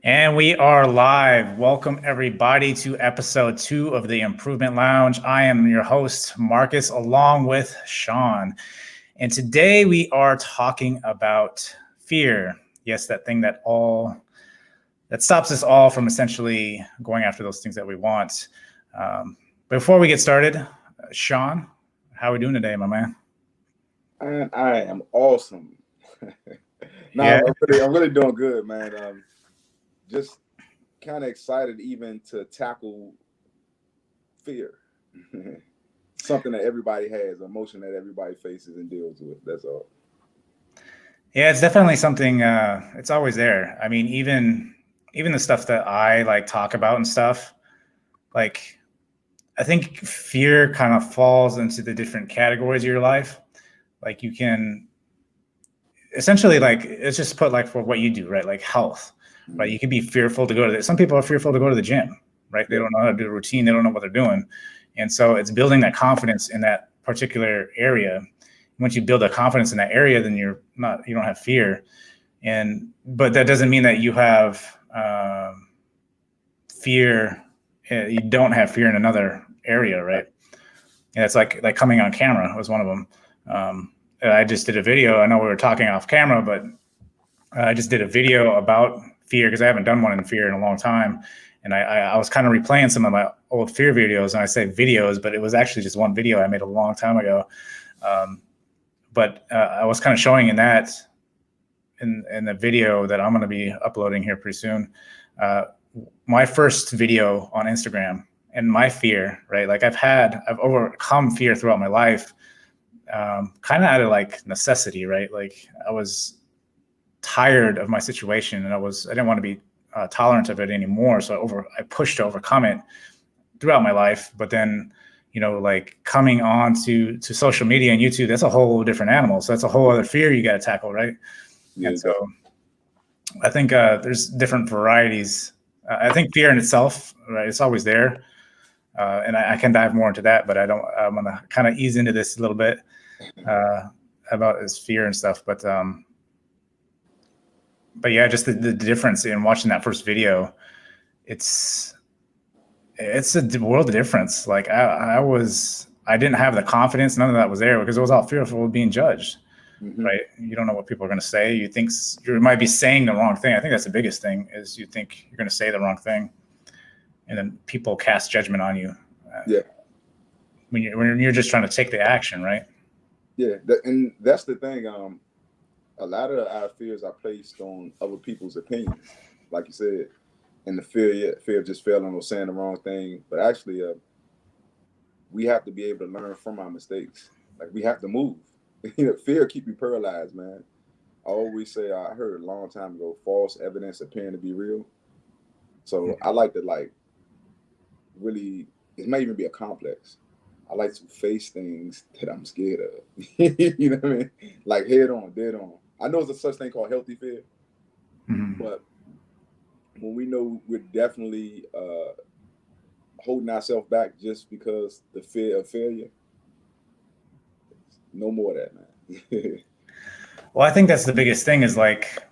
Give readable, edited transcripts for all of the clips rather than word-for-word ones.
And we are live. Welcome, everybody, to episode 2 of the Improvement Lounge. I am your host, Marcus, along with Sean. And today we are talking about fear. Yes, that thing that stops us all from essentially going after those things that we want. Before we get started, Sean, how are we doing today, my man? And I am awesome. No, Yeah. I'm really doing good, man. Just kind of excited even to tackle fear. Something that everybody has, emotion that everybody faces and deals with. That's all. Yeah, it's definitely something. It's always there. I mean, even the stuff that I like talk about and stuff. Like, I think fear kind of falls into the different categories of your life. Like, you can essentially, like, it's just put like for what you do, right? Like health, right? You can be fearful to go to some people are fearful to go to the gym, right? They don't know how to do a routine. They don't know what they're doing. And so it's building that confidence in that particular area. Once you build a confidence in that area, then you don't have fear. But that doesn't mean that you have fear. You don't have fear in another area, right? And it's like coming on camera was one of them. I just did a video. I know we were talking off camera, but I just did a video about fear because I haven't done one in fear in a long time. And I was kind of replaying some of my old fear videos, and I say videos, but it was actually just one video I made a long time ago. But I was kind of showing in the video that I'm going to be uploading here pretty soon, my first video on Instagram and my fear, right? Like I've overcome fear throughout my life, kind of out of like necessity, right? Like I was tired of my situation and I didn't want to be tolerant of it anymore. So I pushed to overcome it throughout my life. But then, like coming on to social media and YouTube, that's a whole different animal. So that's a whole other fear you got to tackle, right? Yeah, and so I think there's different varieties. I think fear in itself, right? It's always there. And I can dive more into that, but I'm going to kind of ease into this a little bit about his fear and stuff. But yeah, just the difference in watching that first video, it's a world of difference. Like I didn't have the confidence. None of that was there because it was all fearful of being judged, right? You don't know what people are going to say. You think you might be saying the wrong thing. I think that's the biggest thing is you think you're going to say the wrong thing. And then people cast judgment on you. Yeah. When you're just trying to take the action, right? Yeah, and that's the thing. A lot of our fears are placed on other people's opinions, like you said, and the fear of just failing or saying the wrong thing. But actually, we have to be able to learn from our mistakes. Like we have to move. Fear keep you paralyzed, man. I always say, I heard a long time ago, false evidence appearing to be real. So I like to really, it might even be a complex. I like to face things that I'm scared of. You know what I mean? Like head on, dead on. I know there's a such thing called healthy fear, but when we know we're definitely holding ourselves back just because the fear of failure, no more of that, man. Well, I think that's the biggest thing is like,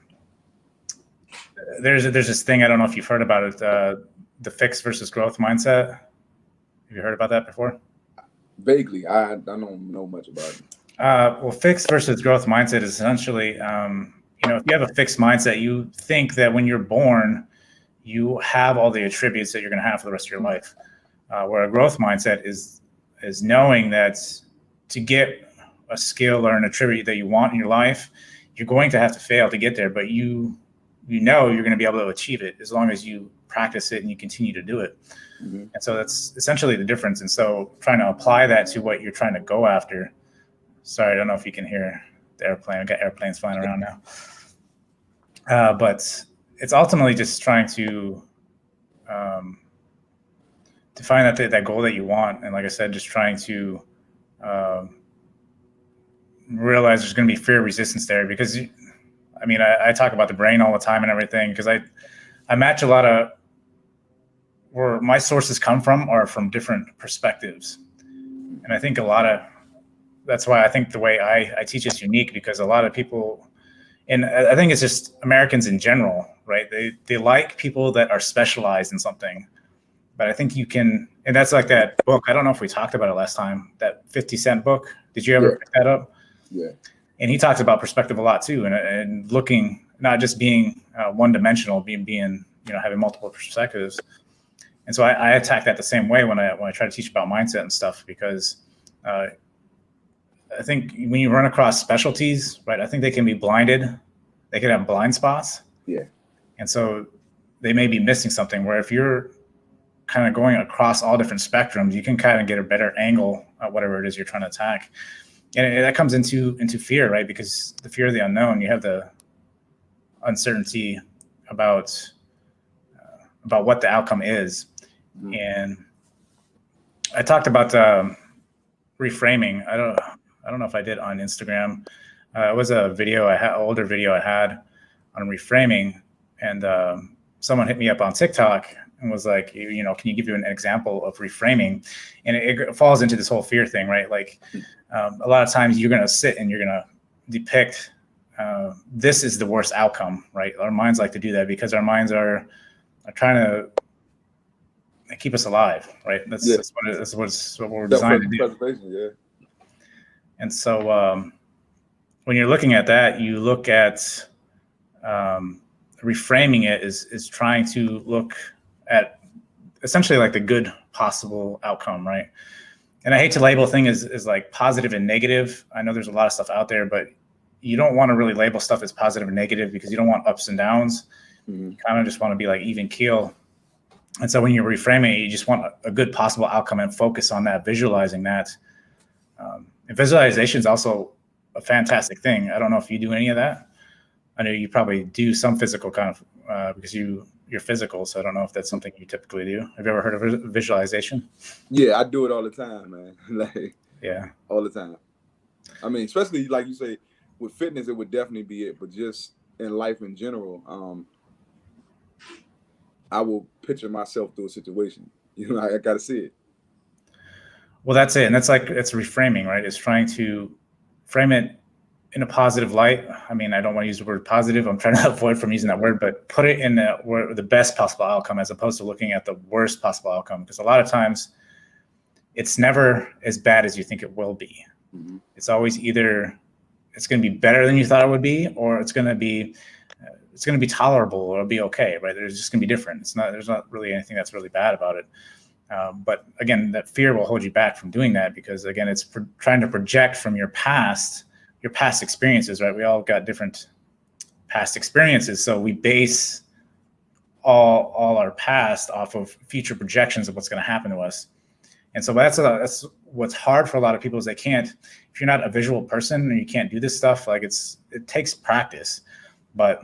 there's this thing, I don't know if you've heard about it, the fixed versus growth mindset. Have you heard about that before? Vaguely. I don't know much about it. Well, fixed versus growth mindset is essentially, if you have a fixed mindset, you think that when you're born, you have all the attributes that you're going to have for the rest of your life. Where a growth mindset is knowing that to get a skill or an attribute that you want in your life, you're going to have to fail to get there, but you know you're going to be able to achieve it as long as you practice it and you continue to do it. And so that's essentially the difference. And so trying to apply that to what you're trying to go after. Sorry, I don't know if you can hear the airplane. I've got airplanes flying around now. But it's ultimately just trying to find that goal that you want. And like I said, just trying to realize there's going to be fear resistance there because, I talk about the brain all the time and everything because I match a lot of where my sources come from are from different perspectives. And I think that's why I think the way I teach is unique because a lot of people, And I think it's just Americans in general, right? They like people that are specialized in something. But I think you can, and that's like that book. I don't know if we talked about it last time, that 50 Cent book. Did you ever pick that up? Yeah. And he talks about perspective a lot too, and looking, not just being one dimensional, being having multiple perspectives. And so I attack that the same way when I try to teach about mindset and stuff, because I think when you run across specialties, right, I think they can be blinded. They can have blind spots. Yeah. And so they may be missing something, where if you're kind of going across all different spectrums, you can kind of get a better angle at whatever it is you're trying to attack. And that comes into fear, right? Because the fear of the unknown, you have the uncertainty about what the outcome is. Mm-hmm. And I talked about reframing. I don't know if I did on Instagram. It was a video older video I had on reframing, and someone hit me up on TikTok and was like, can you give you an example of reframing? And it falls into this whole fear thing, right? Like a lot of times you're going to sit and you're going to depict this is the worst outcome, right? Our minds like to do that because our minds are trying to keep us alive, right? That's what we're designed to do. Yeah. And so when you're looking at that, you look at reframing it is trying to look at essentially like the good possible outcome, right? And I hate to label things as like positive and negative. I know there's a lot of stuff out there, but you don't want to really label stuff as positive and negative, because you don't want ups and downs. Mm-hmm. You kind of just want to be like even keel. And so when you're reframing it, you just want a good possible outcome and focus on that, visualizing that. And visualization is also a fantastic thing. I don't know if you do any of that. I know you probably do some physical kind of because you're physical. So I don't know if that's something you typically do. Have you ever heard of visualization? Yeah, I do it all the time, man. Like, yeah, all the time. I mean, especially like you say, with fitness, it would definitely be it. But just in life in general, I will picture myself through a situation. I got to see it. Well, that's it. And it's reframing, right? It's trying to frame it in a positive light. I mean, I don't want to use the word positive. I'm trying to avoid from using that word, but put it in the best possible outcome, as opposed to looking at the worst possible outcome. Because a lot of times it's never as bad as you think it will be. Mm-hmm. It's always either it's going to be better than you thought it would be, or it's going to be tolerable, or it'll be okay, right? There's just going to be different. There's not really anything that's really bad about it. But again, that fear will hold you back from doing that, because again, it's trying to project from your past experiences, right? We all got different past experiences. So we base all our past off of future projections of what's going to happen to us. And so that's what's hard for a lot of people, is if you're not a visual person and you can't do this stuff, like it takes practice. But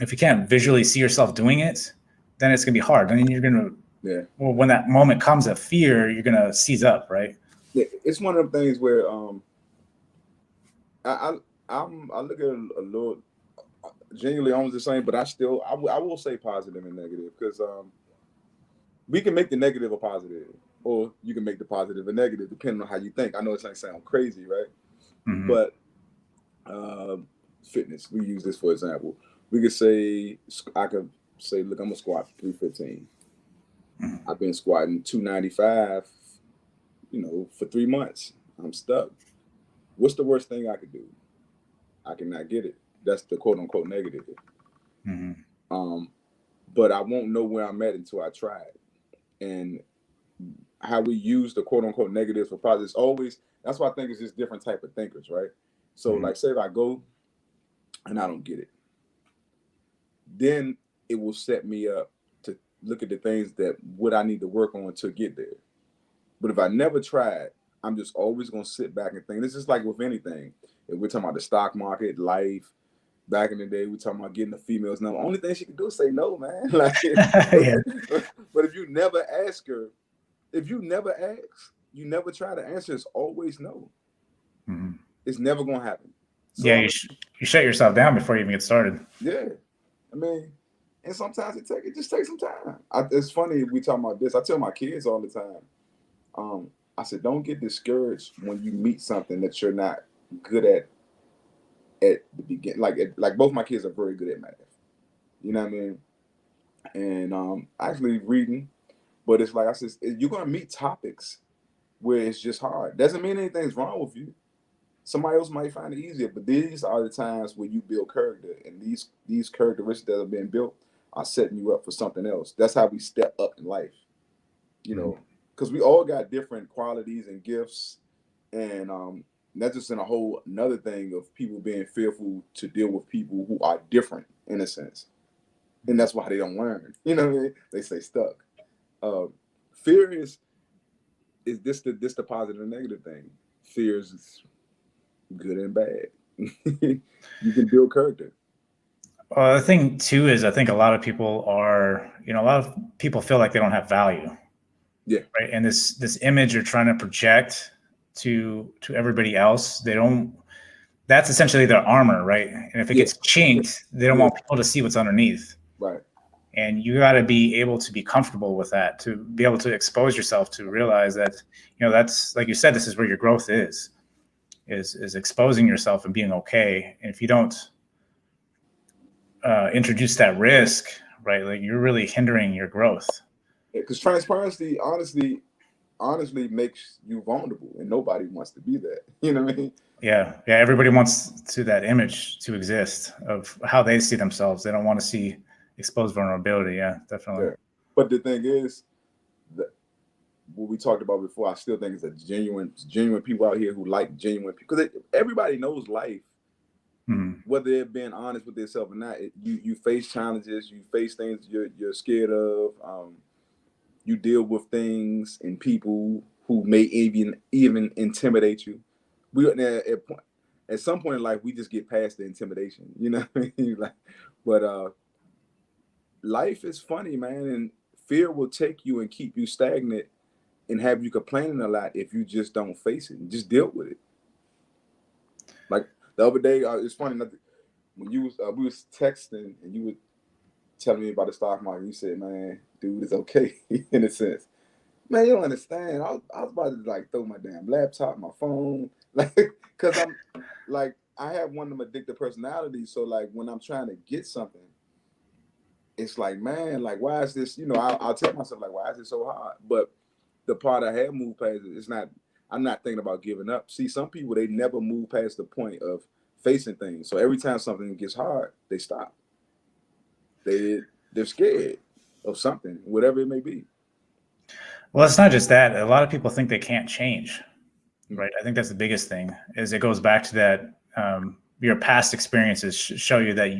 if you can't visually see yourself doing it, then it's going to be hard. And then you're going to, well, when that moment comes of fear, you're going to seize up, right? Yeah, it's one of them things where I look at it a little genuinely almost the same, but I will say positive and negative, because we can make the negative a positive, or you can make the positive a negative, depending on how you think. I know it's like sound crazy, right? Mm-hmm. But fitness, we use this for example. I could say, look, I'm gonna squat 315. Mm-hmm. I've been squatting 295, for 3 months. I'm stuck. What's the worst thing I could do? I cannot get it. That's the quote unquote negative. Mm-hmm. But I won't know where I'm at until I try it. And how we use the quote unquote negatives for positives, that's why I think it's just different type of thinkers, right? So like, say if I go and I don't get it, then it will set me up to look at the things that what I need to work on to get there. But if I never tried, I'm just always going to sit back and think. This is like with anything. If we're talking about the stock market, life, back in the day, we're talking about getting the females. Now, the only thing she can do is say no, man. Like, but if you never ask her, you never try to answer, it's always no. Mm-hmm. It's never going to happen. So, yeah, you shut yourself down before you even get started. Yeah. I mean, and sometimes it just takes some time. It's funny we talking about this. I tell my kids all the time, I said, don't get discouraged when you meet something that you're not good at at the beginning. Like both my kids are very good at math. You know what I mean? And actually reading, but it's like I said, you're gonna meet topics where it's just hard. Doesn't mean anything's wrong with you. Somebody else might find it easier, but these are the times where you build character, and these characteristics that have been built are setting you up for something else. That's how we step up in life, you know, because we all got different qualities and gifts, and that's just in a whole another thing of people being fearful to deal with people who are different in a sense, and that's why they don't learn. You know what I mean? They stay stuck. Uh, Fear is this the positive and negative thing? Fear is good and bad. You can build character. Well, the thing too is I think a lot of people are, a lot of people feel like they don't have value. Yeah. Right. And this image you're trying to project to everybody else, that's essentially their armor, right? And if it gets chinked, they don't want people to see what's underneath. Right. And you got to be able to be comfortable with that, to be able to expose yourself, to realize that, that's, like you said, this is where your growth is exposing yourself and being okay. And if you don't introduce that risk, right, like you're really hindering your growth. Because transparency, honestly makes you vulnerable, and nobody wants to be that. You know what I mean? Yeah. Everybody wants that image to exist of how they see themselves. They don't want to see exposed vulnerability. Yeah, definitely. Yeah. But the thing is, what we talked about before, I still think it's a genuine people out here who like genuine people, because everybody knows life. Whether they're being honest with themselves or not, you face challenges, you face things you're scared of. You deal with things and people who may even intimidate you. We at some point in life, we just get past the intimidation. You know what I mean? But life is funny, man, and fear will take you and keep you stagnant and have you complaining a lot if you just don't face it and just deal with it. Like the other day, it's funny when we was texting and you were telling me about the stock market. You said, "Man, dude, it's okay," in a sense. Man, you don't understand. I was about to throw my damn laptop, my phone, because I'm I have one of them addictive personalities. So when I'm trying to get something, it's man, why is this? I'll tell myself why is it so hard? But the part I have moved past, it's not. I'm not thinking about giving up. See, some people, they never move past the point of facing things. So every time something gets hard, they stop. They're scared of something, whatever it may be. Well, it's not just that. A lot of people think they can't change, right? I think that's the biggest thing. Is it goes back to that your past experiences show you that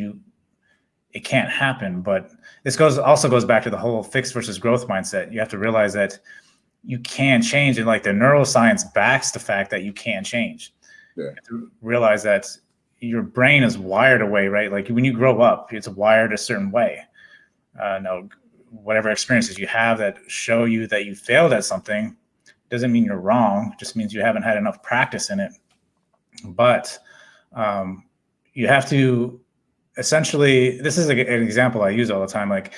it can't happen. But this also goes back to the whole fixed versus growth mindset. You have to realize that you can change, and the neuroscience backs the fact that you can change. Yeah. You have to realize that your brain is wired away, right? Like when you grow up, it's wired a certain way. Now, whatever experiences you have that show you that you failed at something doesn't mean you're wrong. It just means you haven't had enough practice in it. But you have to essentially, this is an example I use all the time. Like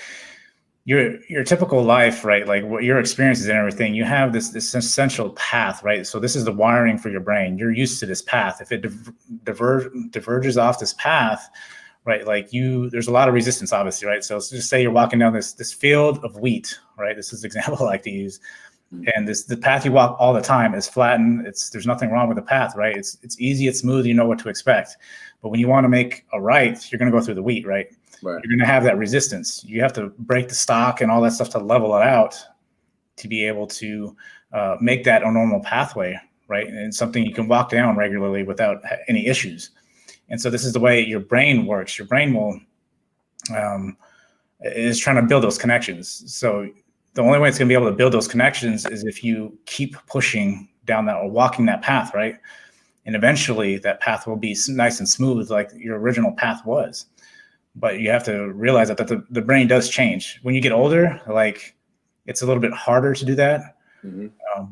your typical life, right? Like what your experiences and everything, you have this essential path, right? So this is the wiring for your brain. You're used to this path. If it diverges off this path, right? There's a lot of resistance, obviously, right? So let's just say you're walking down this field of wheat, right? This is the example I like to use. And the path you walk all the time is flattened. There's nothing wrong with the path, right? It's easy, it's smooth, you know what to expect. But when you want to make a right, you're going to go through the wheat, right? You're going to have that resistance. You have to break the stock and all that stuff to level it out to be able to make that a normal pathway, right? And something you can walk down regularly without any issues. And so this is the way your brain works. Your brain is trying to build those connections. So the only way it's going to be able to build those connections is if you keep pushing down that or walking that path, right? And eventually that path will be nice and smooth like your original path was. But you have to realize that the brain does change. When you get older, it's a little bit harder to do that,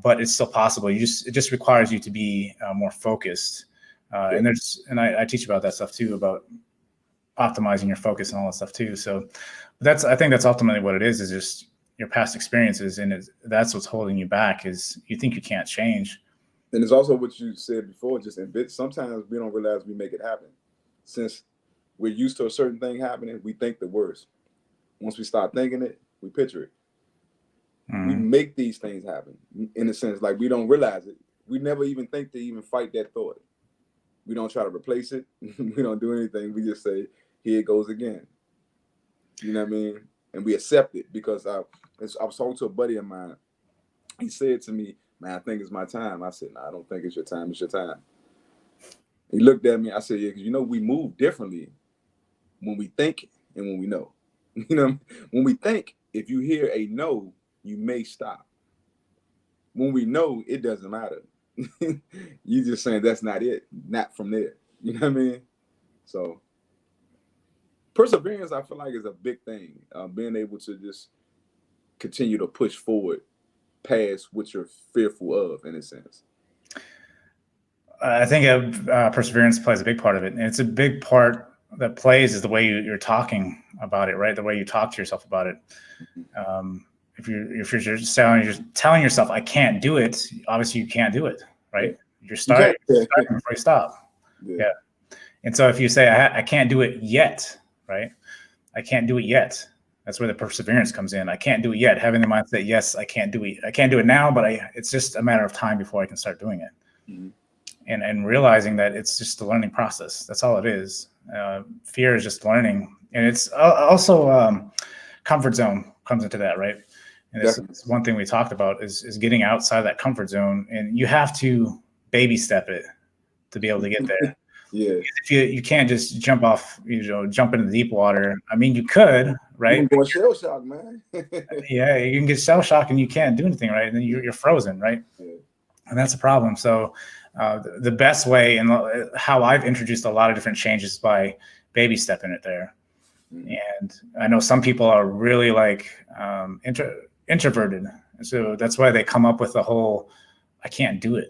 but it's still possible. It just requires you to be more focused. And I teach about that stuff too, about optimizing your focus and all that stuff too. So I think that's ultimately what it is just your past experiences. And that's what's holding you back is you think you can't change. And it's also what you said before, just sometimes we don't realize we make it happen. since we're used to a certain thing happening, we think the worst. Once we start thinking it, we picture it. We make these things happen in a sense, like we don't realize it. We never even think to even fight that thought. We don't try to replace it. We don't do anything. We just say, here it goes again. You know what I mean? And we accept it because I was talking to a buddy of mine. He said to me, man, I think it's my time. I said, no, I don't think it's your time. It's your time. He looked at me. I said, yeah, because we move differently when we think and when we know. When we think, if you hear a no, you may stop. When we know, it doesn't matter. You just saying that's not it, not from there. You know what I mean? So perseverance, I feel like, is a big thing. Being able to just continue to push forward past what you're fearful of, in a sense. I think perseverance plays a big part of it, and it's a big part that plays is the way you're talking about it, right? The way you talk to yourself about it. If you're just telling yourself, I can't do it, obviously you can't do it, right? You're starting before you stop. Yeah. And so if you say, I can't do it yet, right? I can't do it yet. That's where the perseverance comes in. I can't do it yet. Having the mindset, yes, I can't do it. I can't do it now, but it's just a matter of time before I can start doing it. Mm-hmm. And realizing that it's just a learning process. That's all it is. Fear is just learning. And it's also comfort zone comes into that, right? And it's one thing we talked about is getting outside that comfort zone. And you have to baby step it to be able to get there. Yeah. If you can't just jump into the deep water. I mean, you could, right? You can go shell shock, man. Yeah, you can get shell shock and you can't do anything, right? And then you're frozen, right? Yeah. And that's a problem. So the best way and how I've introduced a lot of different changes by baby stepping it there. Mm-hmm. And I know some people are really like introverted. So that's why they come up with the whole, I can't do it.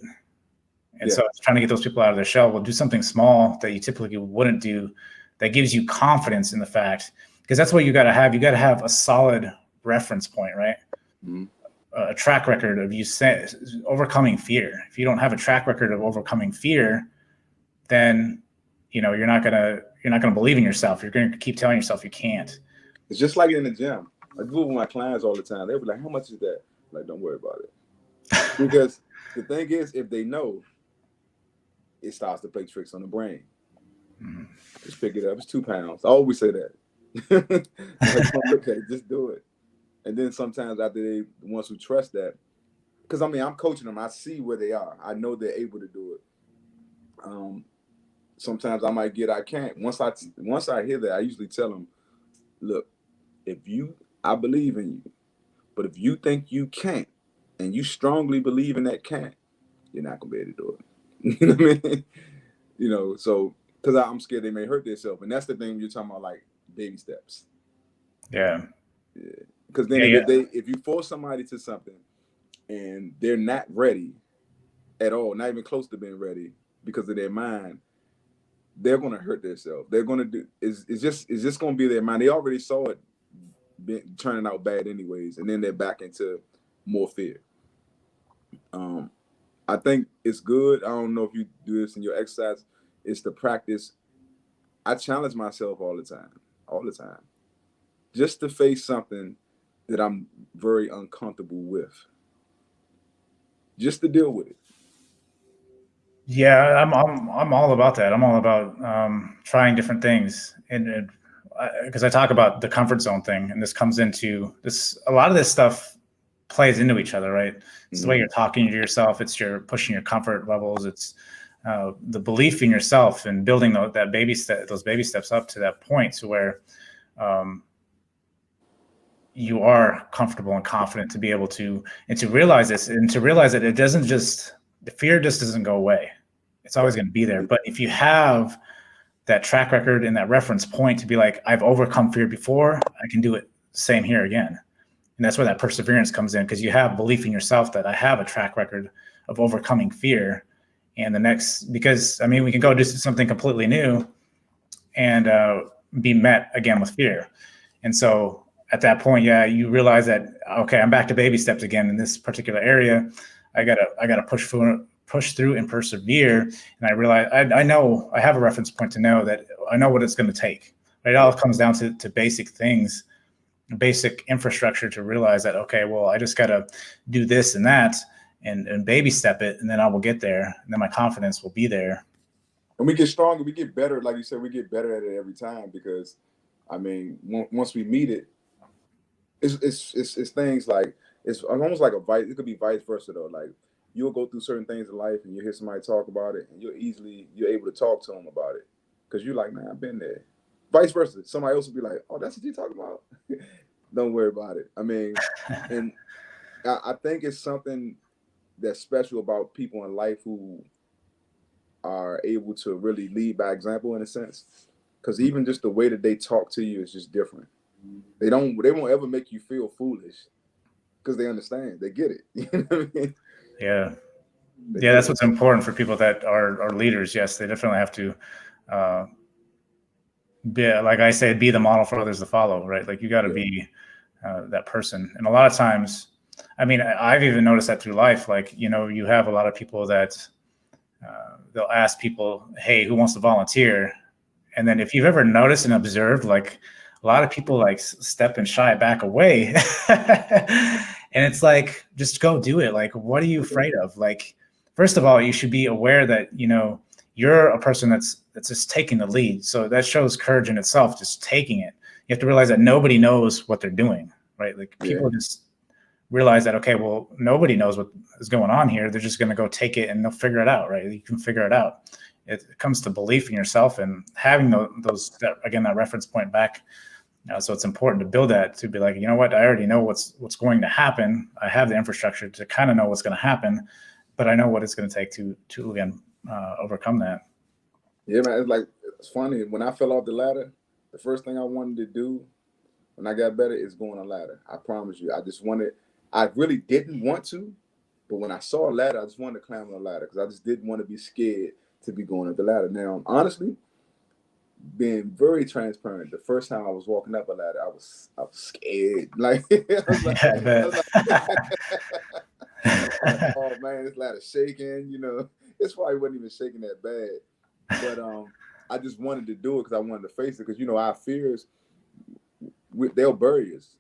And so it's trying to get those people out of their shell. Well, do something small that you typically wouldn't do that gives you confidence in the fact, because that's what you got to have. You got to have a solid reference point, right? Mm-hmm. A track record of you overcoming fear. If you don't have a track record of overcoming fear, then you're not gonna believe in yourself. You're going to keep telling yourself you can't. It's just like in the gym. I do it with my clients all the time. They'll be like, "How much is that?" I'm like, don't worry about it, because the thing is, if they know, it starts to play tricks on the brain. Mm-hmm. Just pick it up. It's 2 pounds. I always say that. Like, okay, just do it. And then sometimes after the ones who trust that, because I'm coaching them. I see where they are. I know they're able to do it. Sometimes I might I can't. Once I hear that, I usually tell them, look, I believe in you, but if you think you can't, and you strongly believe in that can't, you're not gonna be able to do it. You know what I mean? So because I'm scared they may hurt themselves, and that's the thing you're talking about, like baby steps. Yeah. Because then if you force somebody to something and they're not ready at all, not even close to being ready because of their mind, they're going to hurt themselves. They're going to do it's just going to be their mind. They already saw it turning out bad anyways, and then they're back into more fear. I think it's good. I don't know if you do this in your exercise. It's the practice. I challenge myself all the time, just to face something that I'm very uncomfortable with, just to deal with it. Yeah, I'm all about that. I'm all about trying different things, and because I talk about the comfort zone thing, and this comes into this. A lot of this stuff plays into each other, right? It's the way you're talking to yourself. It's your pushing your comfort levels. It's the belief in yourself and building those baby steps up to that point to where you are comfortable and confident to be able to realize this and to realize that it doesn't just. The fear just doesn't go away. It's always going to be there. But if you have that track record and that reference point to be like, I've overcome fear before, I can do it same here again. And that's where that perseverance comes in, because you have belief in yourself that I have a track record of overcoming fear. And because we can go do something completely new and be met again with fear. And so at that point, you realize that, okay, I'm back to baby steps again in this particular area. I gotta push through and persevere. And I realize I know I have a reference point to know that I know what it's going to take. It all comes down to basic things, basic infrastructure to realize that, okay, well, I just got to do this and that and baby step it, and then I will get there. And then my confidence will be there. And we get stronger, we get better. Like you said, we get better at it every time because, I mean, once we meet it, it's things like, it's almost like a vice. It could be vice versa though. Like you'll go through certain things in life and you hear somebody talk about it and you're able to talk to them about it because you're like, man, I've been there. Vice versa, somebody else will be like, oh, that's what you're talking about. Don't worry about it. I mean, and I think it's something that's special about people in life who are able to really lead by example in a sense, because even just the way that they talk to you is just different. They won't ever make you feel foolish because they understand, they get it. You know what I mean? Yeah, that's what's important for people that are leaders. Yes, they definitely have to be, like I said, be the model for others to follow, right? Like you got to be that person. And a lot of times, I mean, I've even noticed that through life. Like, you know, you have a lot of people that they'll ask people, hey, who wants to volunteer? And then if you've ever noticed and observed, like a lot of people like step and shy back away. And it's like, just go do it. Like, what are you afraid of? Like, first of all, you should be aware that, you know, you're a person that's just taking the lead. So that shows courage in itself, just taking it. You have to realize that nobody knows what they're doing, right? Like people just realize that, okay, well, nobody knows what is going on here. They're just going to go take it and they'll figure it out, right? You can figure it out. It comes to belief in yourself and having those again, that reference point back. So it's important to build that, to be like, you know what, I already know what's going to happen. I have the infrastructure to kind of know what's going to happen, but I know what it's going to take to again, overcome that. Yeah, man. It's funny. When I fell off the ladder, the first thing I wanted to do when I got better is go on a ladder. I promise you. I really didn't want to, but when I saw a ladder, I just wanted to climb on a ladder because I just didn't want to be scared to be going up the ladder. Now, honestly, being very transparent, the first time I was walking up a ladder, I was scared. Like, oh man, this ladder shaking. You know, it's probably wasn't even shaking that bad, but I just wanted to do it because I wanted to face it. Because you know, our fears, they'll bury us,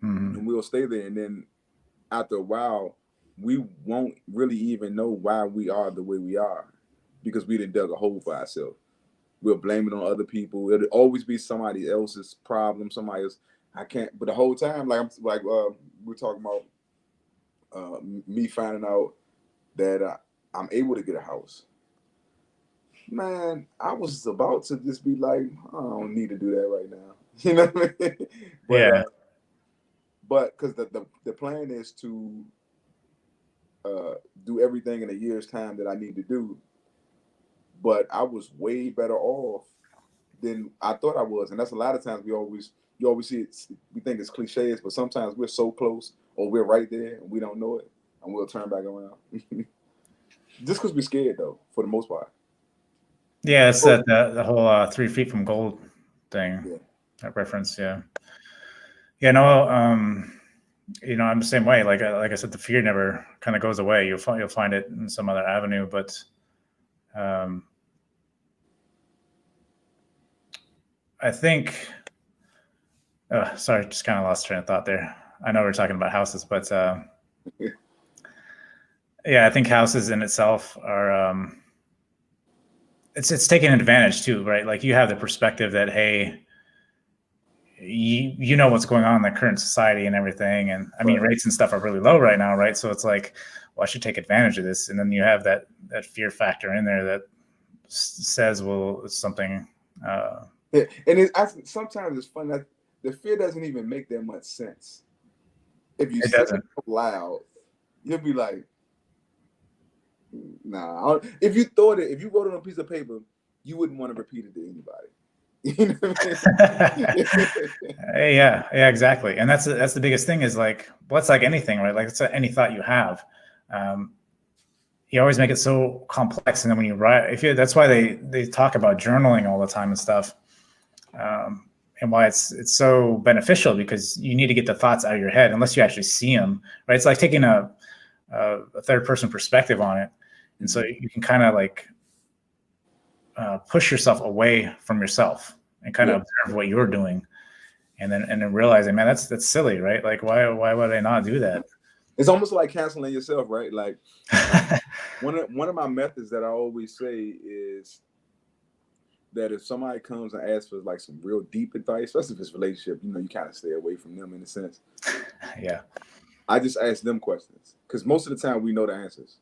and we'll stay there. And then after a while, we won't really even know why we are the way we are because we didn't dug a hole for ourselves. We'll blame it on other people. It'll always be somebody else's problem. Somebody else. I can't. But the whole time, we're talking about me finding out that I'm able to get a house. Man, I was about to just be like, I don't need to do that right now. You know what I mean? But, but because the plan is to do everything in a year's time that I need to do. But I was way better off than I thought I was. And that's a lot of times you always see it, we think it's cliches, but sometimes we're so close or we're right there and we don't know it and we'll turn back around. Just because we're scared though, for the most part. Yeah, it's the whole 3 feet from gold thing. Yeah. That reference, yeah. Yeah, no, you know, I'm the same way. Like I said, the fear never kind of goes away. You'll find it in some other avenue, but I think, sorry, just kind of lost train of thought there. I know we're talking about houses, but yeah, I think houses in itself are, it's taking advantage too, right? Like you have the perspective that, hey, you know what's going on in the current society and everything. And I mean, rates and stuff are really low right now, right? So it's like, well, I should take advantage of this. And then you have that fear factor in there that says, well, it's something. Yeah, and sometimes it's fun that the fear doesn't even make that much sense. If you say it loud, you'll be like, nah. If you wrote it on a piece of paper, you wouldn't want to repeat it to anybody. You know what I mean? Yeah, exactly. And that's the biggest thing is like, well, it's like anything, right? Like it's any thought you have. You always make it so complex, and then when you write, that's why they talk about journaling all the time and stuff, and why it's so beneficial because you need to get the thoughts out of your head unless you actually see them, right? It's like taking a a third person perspective on it. And so you can kind of like push yourself away from yourself and kind of observe what you're doing, and then realizing, man, that's silly, right? Like, why would I not do that? It's almost like canceling yourself, right? Like one of my methods that I always say is that if somebody comes and asks for like some real deep advice, especially if it's relationship, you kind of stay away from them in a sense. Yeah. I just ask them questions because most of the time we know the answers.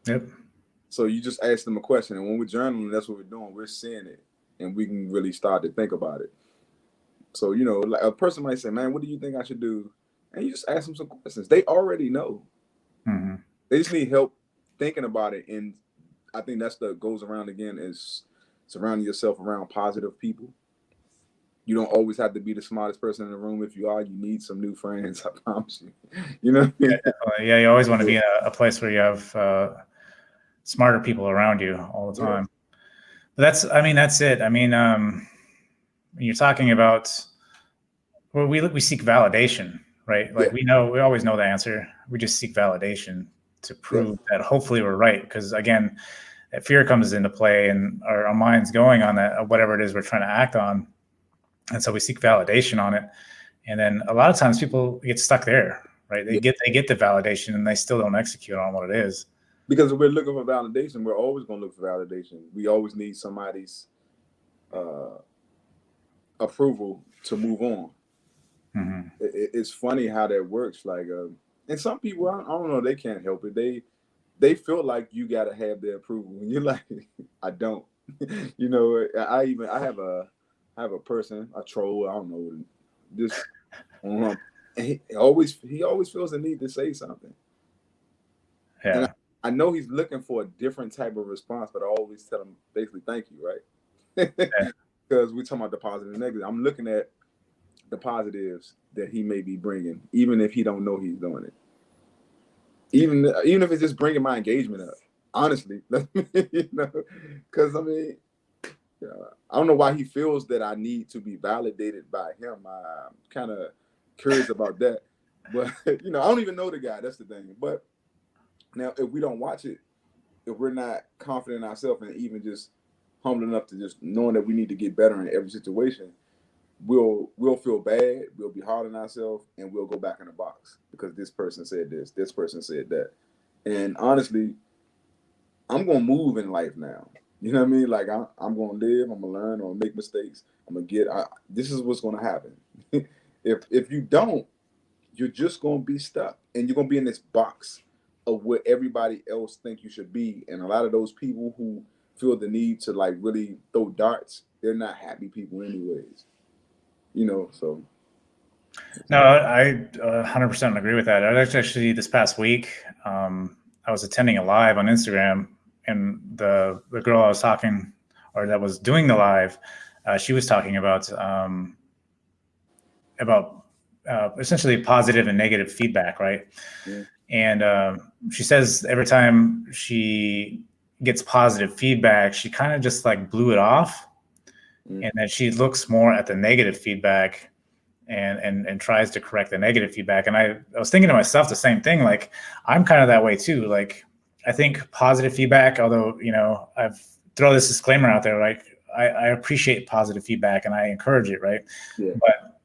Yep. So you just ask them a question, and when we're journaling, that's what we're doing. We're seeing it, and we can really start to think about it. So like a person might say, "Man, what do you think I should do?" And you just ask them some questions. They already know. Mm-hmm. They just need help thinking about it, and I think that's the goes around again is surrounding yourself around positive people. You don't always have to be the smartest person in the room. If you are, you need some new friends. I promise you. Yeah, you always want to be in a place where you have smarter people around you all the time. But that's it. I mean, when you're talking about, well, we seek validation, right? Like we always know the answer. We just seek validation to prove that hopefully we're right. Because again, that fear comes into play, and our mind's going on that whatever it is we're trying to act on, and so we seek validation on it. And then a lot of times people get stuck there, right? They get the validation, and they still don't execute on what it is. Because if we're looking for validation, we're always going to look for validation. We always need somebody's approval to move on. Mm-hmm. It's funny how that works. Like, and some people, I don't know, they can't help it. They feel like you got to have their approval, and you're like, I don't. I have a person, a troll. I don't know, just he always feels the need to say something. Yeah. And I know he's looking for a different type of response, but I always tell him basically, thank you, right? Because we're talking about the positive and negative. I'm looking at the positives that he may be bringing, even if he don't know he's doing it. Even if it's just bringing my engagement up, honestly, because I mean, I don't know why he feels that I need to be validated by him. I'm kind of curious about that, but I don't even know the guy. That's the thing. But now, if we don't watch it, if we're not confident in ourselves and even just humble enough to just knowing that we need to get better in every situation, we'll feel bad, we'll be hard on ourselves, and we'll go back in the box because this person said this person said that. And honestly, I'm gonna move in life now. You know what I mean? Like I'm gonna live, I'm gonna learn, I'm gonna make mistakes, I'm gonna this is what's gonna happen. if you don't, you're just gonna be stuck, and you're gonna be in this box of what everybody else think you should be. And a lot of those people who feel the need to like really throw darts, they're not happy people anyways. So. No, I 100% agree with that. I was actually this past week, I was attending a live on Instagram, and the girl I was talking, or that was doing the live, she was talking about essentially positive and negative feedback, right? Yeah. And she says every time she gets positive feedback, she kind of just like blew it off, and then she looks more at the negative feedback and tries to correct the negative feedback. And I was thinking to myself the same thing. Like, I'm kind of that way too. Like, I think positive feedback, although, I've throw this disclaimer out there, like I appreciate positive feedback and I encourage it, right? Yeah. But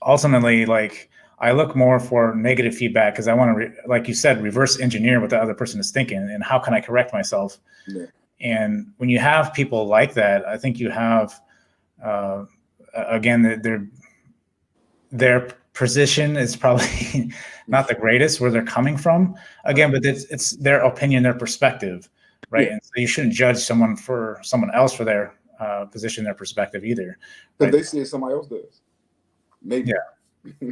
ultimately, like, I look more for negative feedback because I want to, like you said, reverse engineer what the other person is thinking and how can I correct myself. Yeah. And when you have people like that, I think you have, again, their position is probably not the greatest where they're coming from. Again, but it's their opinion, their perspective, right? Yeah. And so you shouldn't judge someone else for their position, their perspective either. Because they see it somebody else does. Maybe. Yeah.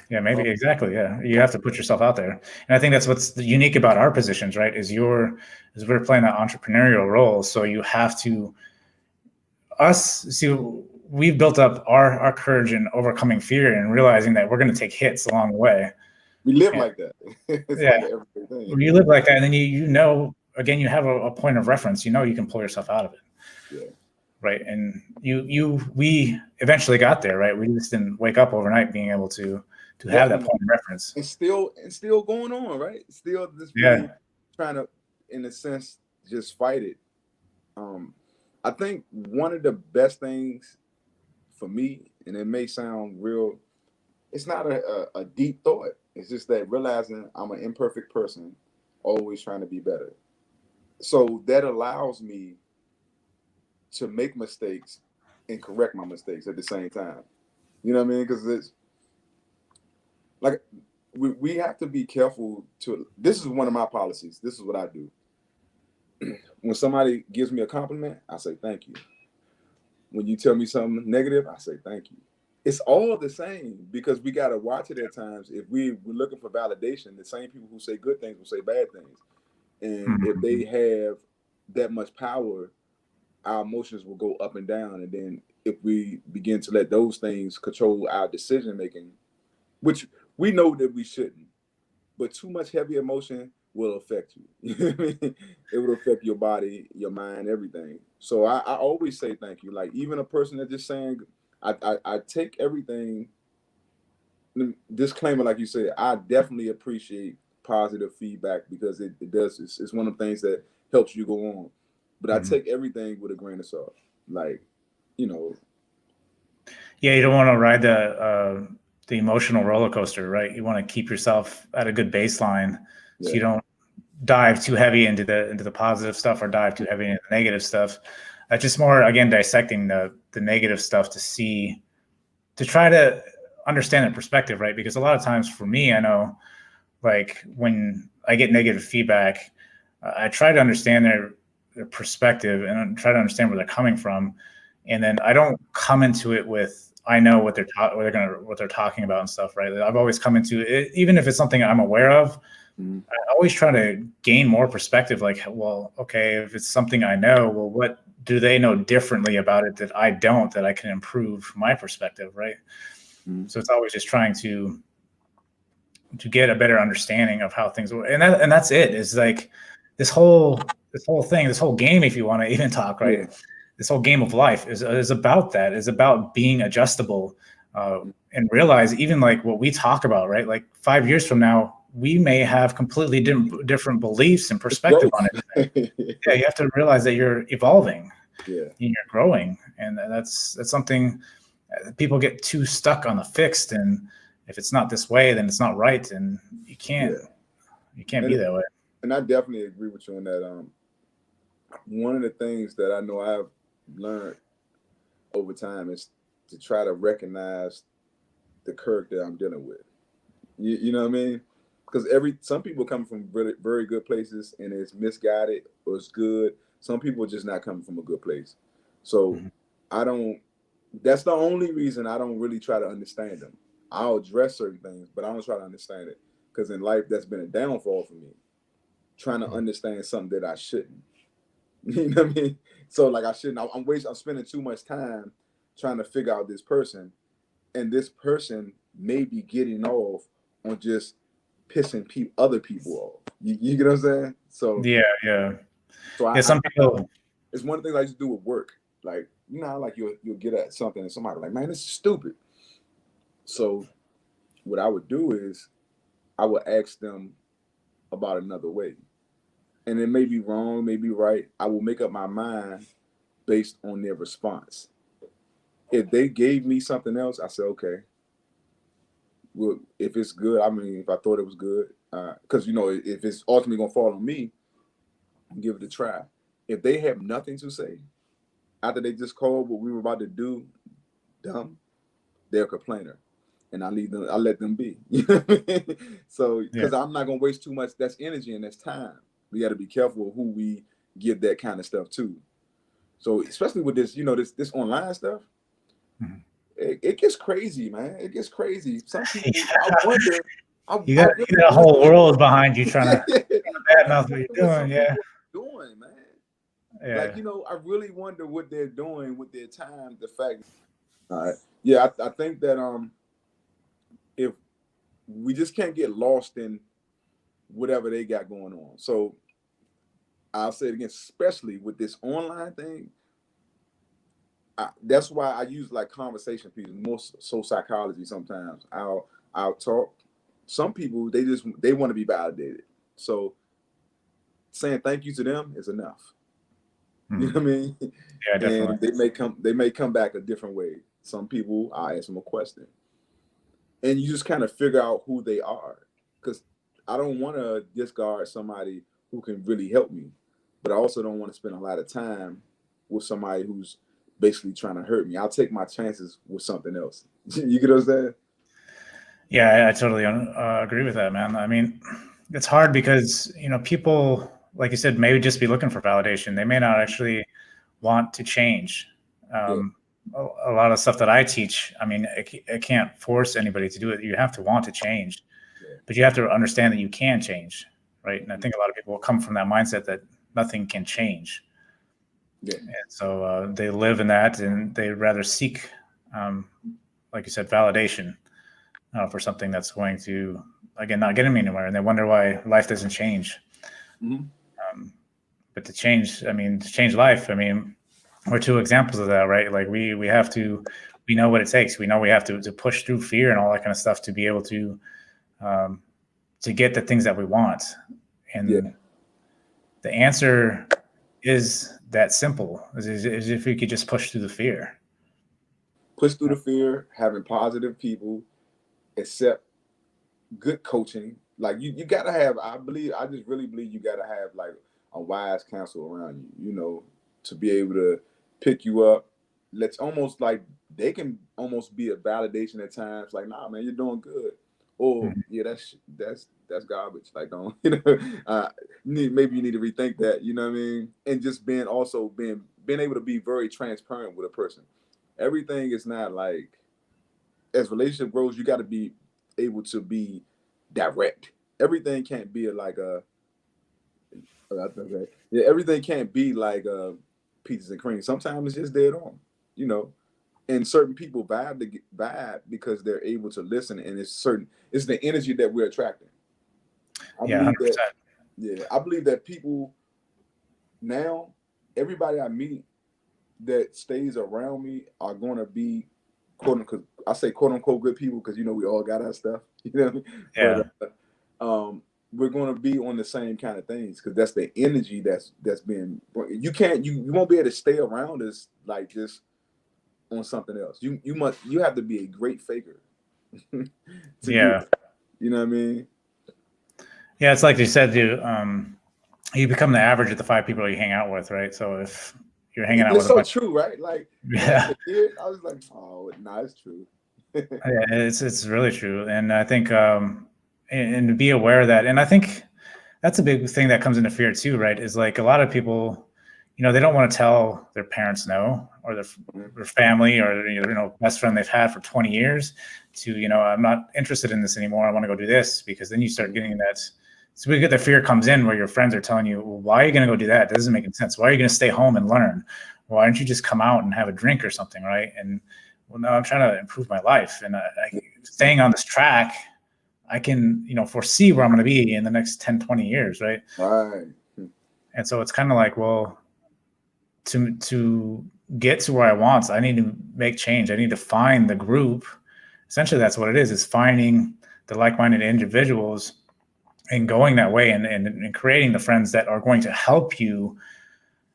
Yeah, maybe. Exactly. Yeah. You have to put yourself out there. And I think that's what's unique about our positions, right? Is we're playing that entrepreneurial role. So you have to, we've built up our courage in overcoming fear and realizing that we're going to take hits along the way. We live like that. Like you live like that. And then again, you have a point of reference, you can pull yourself out of it. Yeah. Right. And we eventually got there, right? We just didn't wake up overnight being able to to have that definitely, point of reference. and still going on, right? Still just Yeah. really trying to, in a sense, just fight it. Um, I think one of the best things for me, and it may sound real, it's not a deep thought. It's just that realizing I'm an imperfect person, always trying to be better. So that allows me to make mistakes and correct my mistakes at the same time. You know what I mean? Because it's like we have to be careful to. This is one of my policies. This is what I do. When somebody gives me a compliment, I say thank you. When you tell me something negative, I say thank you. It's all the same because we got to watch it at times. If we're looking for validation, the same people who say good things will say bad things. And if Mhm. they have that much power, our emotions will go up and down. And then if we begin to let those things control our decision making, which we know that we shouldn't, but too much heavy emotion will affect you. You know what I mean? It will affect your body, your mind, everything. So I always say thank you. Like even a person that just saying, I take everything. Disclaimer, like you said, I definitely appreciate positive feedback because it does. It's one of the things that helps you go on. But I Mhm. take everything with a grain of salt. Like, you know, Yeah, you don't want to ride the emotional roller coaster, right? You want to keep yourself at a good baseline so yeah, you don't dive too heavy into the positive stuff or dive too heavy into the negative stuff. Just more again dissecting the negative stuff to try to understand the perspective, right? Because a lot of times for me, I know like when I get negative feedback, I try to understand their perspective and try to understand where they're coming from, and then I don't come into it with I know what what they're talking about and stuff, right? I've always come into it, even if it's something I'm aware of. mm-hmm. I always try to gain more perspective. Like, well, okay, if it's something I know, well, what do they know differently about it that I don't that I can improve my perspective, right? Mm-hmm. So it's always just trying to get a better understanding of how things work. And that's it. It's like this whole game, if you want to even talk, Yeah. right? This whole game of life is about that. Is about being adjustable and realize even like what we talk about, right? Like 5 years from now, we may have completely different beliefs and It's perspective growth. on it. Yeah, you have to realize that you're evolving Yeah. and you're growing, and that's something people get too stuck on the fixed, and if it's not this way then it's not right, and you can't Yeah. be And that way. and I definitely agree with you on that. One of the things that I know I've learned over time is to try to recognize the character I'm dealing with. You know what I mean? Because some people come from really very good places and it's misguided or it's good. Some people are just not coming from a good place. So Mhm. I don't. That's the only reason I don't really try to understand them. I'll address certain things, but I don't try to understand it because in life that's been a downfall for me. Trying to understand something that I shouldn't. You know what I mean? So like I shouldn't. I'm spending too much time trying to figure out this person, and this person may be getting off on just pissing other people off. You get what I'm saying? So Yeah, yeah, so yeah. I Some people. it's one of the things I used to do with work. Like you know, how, like you'll get at something and somebody like, man, this is stupid. So what I would do is I would ask them about another way, and it may be wrong, may be right. I will make up my mind based on their response. If they gave me something else, I said, okay, well, if it's good, I mean, if I thought it was good, because you know, if it's ultimately gonna fall on me, give it a try. If they have nothing to say after they just called what we were about to do dumb, they're a complainer, and I leave them. I let them be. You know what I mean? So, Yeah, because I'm not gonna waste too much. That's energy and that's time. We got to be careful of who we give that kind of stuff to. So, especially with this, you know, this online stuff. mhm. It gets crazy, man. It gets crazy. Some people, I Yeah. wonder. You I got really a whole wonder. world behind you trying to I bad mouth what wonder you're what doing. some Yeah, people are doing, man. Like yeah, you know, I really wonder what they're doing with their time. The fact, all right, yeah, I think that if we just can't get lost in whatever they got going on. So I'll say it again, especially with this online thing. That's why I use like conversation pieces, more so psychology sometimes. out talk. Some people they want to be validated. So saying thank you to them is enough. You know Mhm. what I mean? Yeah, definitely. And they may come back a different way. Some people I ask them a question. And you just kind of figure out who they are. Because I don't want to discard somebody who can really help me, but I also don't want to spend a lot of time with somebody who's basically trying to hurt me. I'll take my chances with something else. You get what I'm saying? Yeah, I totally agree with that, man. I mean, it's hard because, people, like you said, maybe just be looking for validation. They may not actually want to change. Yeah, Um, a lot of stuff that I teach, I mean, I can't force anybody to do it. You have to want to change, yeah, but you have to understand that you can change, right? And I think a lot of people come from that mindset that nothing can change. yeah. And so they live in that and they rather seek, um, like you said, validation for something that's going to, again, not get them anywhere. And they wonder why life doesn't change. Mm-hmm. Um, but to change life, I mean, we're two examples of that, right? Like we have to, we know what it takes. We know we have to push through fear and all that kind of stuff to be able um, to get the things that we want. Yeah. And the answer is that simple: is if we could just push through the fear. Push through the fear, having positive people, accept good coaching. Like you gotta have, I just really believe you gotta have like a wise counsel around you, to be able to pick you up. Let's almost like they can almost be a validation at times, like, nah man, you're doing good. Or Mhm. yeah, that's garbage. Like don't maybe you need to rethink that, you know what I mean? And just being able to be very transparent with a person. Everything is not like as relationship grows, you got to be able to be direct. Everything can't be like okay, yeah, everything can't be like peaches and cream. Sometimes it's just dead on, you know. And certain people vibe because they're able to listen, and it's the energy that we're attracting. I Yeah, believe that. 100%. Yeah, I believe that people now, everybody I meet that stays around me are going to be quote unquote. I say quote unquote good people because we all got our stuff. You know what I mean? Yeah, We're going to be on the same kind of things because that's the energy that's been. You won't be able to stay around us like just on something else. You have to be a great faker to get. yeah, You know what I mean? yeah. It's like you said, you become the average of the five people you hang out with, right? So if you're hanging out It's with a so bunch, true, right? Like as yeah, a kid, I was like, oh, nah, it's true. yeah, it's really true, and I think and to be aware of that, and I think that's a big thing that comes into fear too, right? Is like a lot of people, they don't want to tell their parents no, or their family, or best friend they've had for 20 years to, I'm not interested in this anymore. I want to go do this, because then you start getting that. So we get the fear comes in where your friends are telling you, well, why are you going to go do that? That doesn't make any sense. Why are you going to stay home and learn? Why don't you just come out and have a drink or something, right? And well, no, I'm trying to improve my life, and staying on this track, I can, foresee where I'm going to be in the next 10, 20 years, right? Right. And so it's kind of like, well, to get to where I want, I need to make change. I need to find the group. Essentially, that's what it is finding the like-minded individuals and going that way, and creating the friends that are going to help you.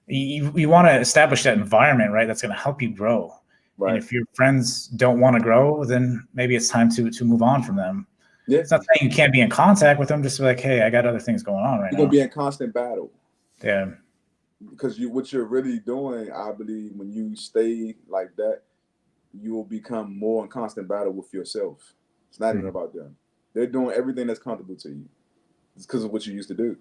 You want to establish that environment, right? That's going to help you grow. And Right. if your friends don't want to grow, then maybe it's time to move on from them. Yeah. It's not saying you can't be in contact with them, just like, hey, I got other things going on right You're gonna now. be in constant battle. Yeah. Because what you're really doing, I believe, when you stay like that, you will become more in constant battle with yourself. It's not even Mhm. about them. They're doing everything that's comfortable to you. It's because of what you used to do.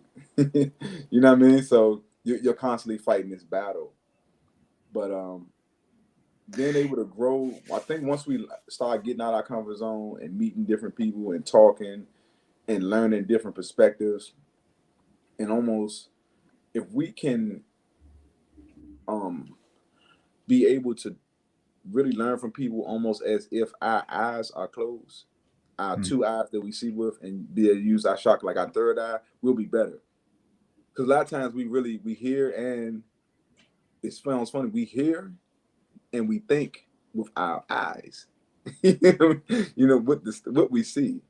You know what I mean? So you're constantly fighting this battle. But being able to grow, I think once we start getting out of our comfort zone and meeting different people and talking and learning different perspectives, and almost if we can um be able to really learn from people almost as if our eyes are closed, our Mhm. two eyes that we see with, and be able to use our shock like our third eye, we'll be better. Because a lot of times we hear, and it sounds funny. We hear and we think with our eyes, what we see,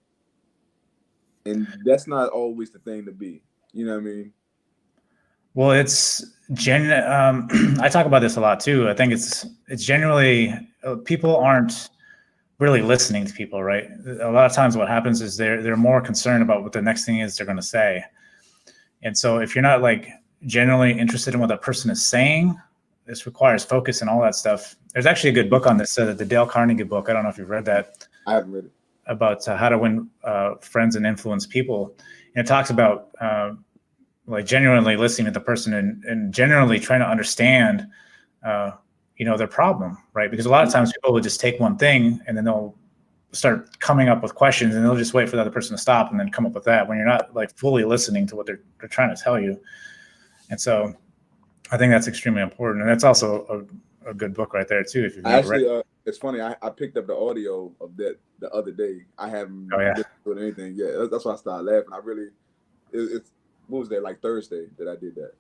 and that's not always the thing to be. You know what I mean? Well, I talk about this a lot too. I think it's generally people aren't really listening to people, right? A lot of times what happens is they're more concerned about what the next thing is they're going to say. And so if you're not like genuinely interested in what that person is saying, this requires focus and all that stuff. There's actually a good book on this, the Dale Carnegie book. I don't know if you've read that. I haven't read it. About how to win friends and influence people. And it talks about like genuinely listening to the person and genuinely trying to understand, their problem, right? Because a lot of times people will just take one thing and then they'll start coming up with questions and they'll just wait for the other person to stop and then come up with that when you're not like fully listening to what they're trying to tell you. And so I think that's extremely important. And that's also a good book right there too. If you've never read. It's funny. I picked up the audio of that the other day. I haven't listened to it or anything yet. That's why I started laughing. It's what was that, like Thursday that I did that.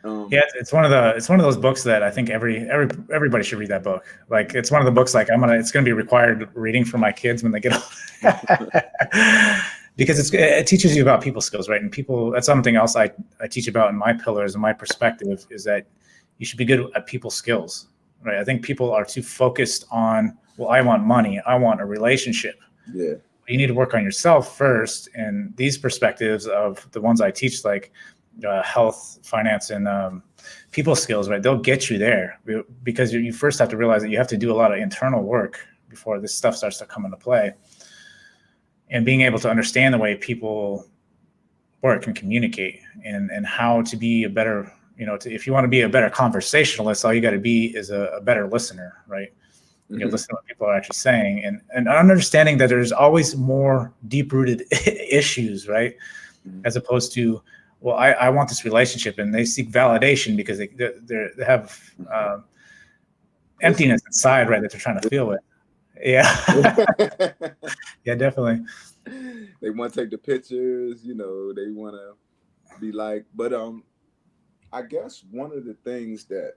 It's one of those books that I think everybody should read that book. Like it's one of the books like it's gonna be required reading for my kids when they get old. Because it teaches you about people skills, right? And that's something else I teach about in my pillars and my perspective is that you should be good at people skills, right? I think people are too focused on, well, I want money, I want a relationship. Yeah. You need to work on yourself first. And these perspectives of the ones I teach, like health, finance, and people skills, right? They'll get you there because you first have to realize that you have to do a lot of internal work before this stuff starts to come into play. And being able to understand the way people work and communicate and how to be a better, if you want to be a better conversationalist, all you got to be is a better listener, right? Mm-hmm. Listen to what people are actually saying and understanding that there's always more deep-rooted issues, right? Mm-hmm. As opposed to, well, I want this relationship, and they seek validation because they have emptiness inside, right, that they're trying to feel with. Yeah. Yeah, definitely. They want to take the pictures, they want to be like, but I guess one of the things that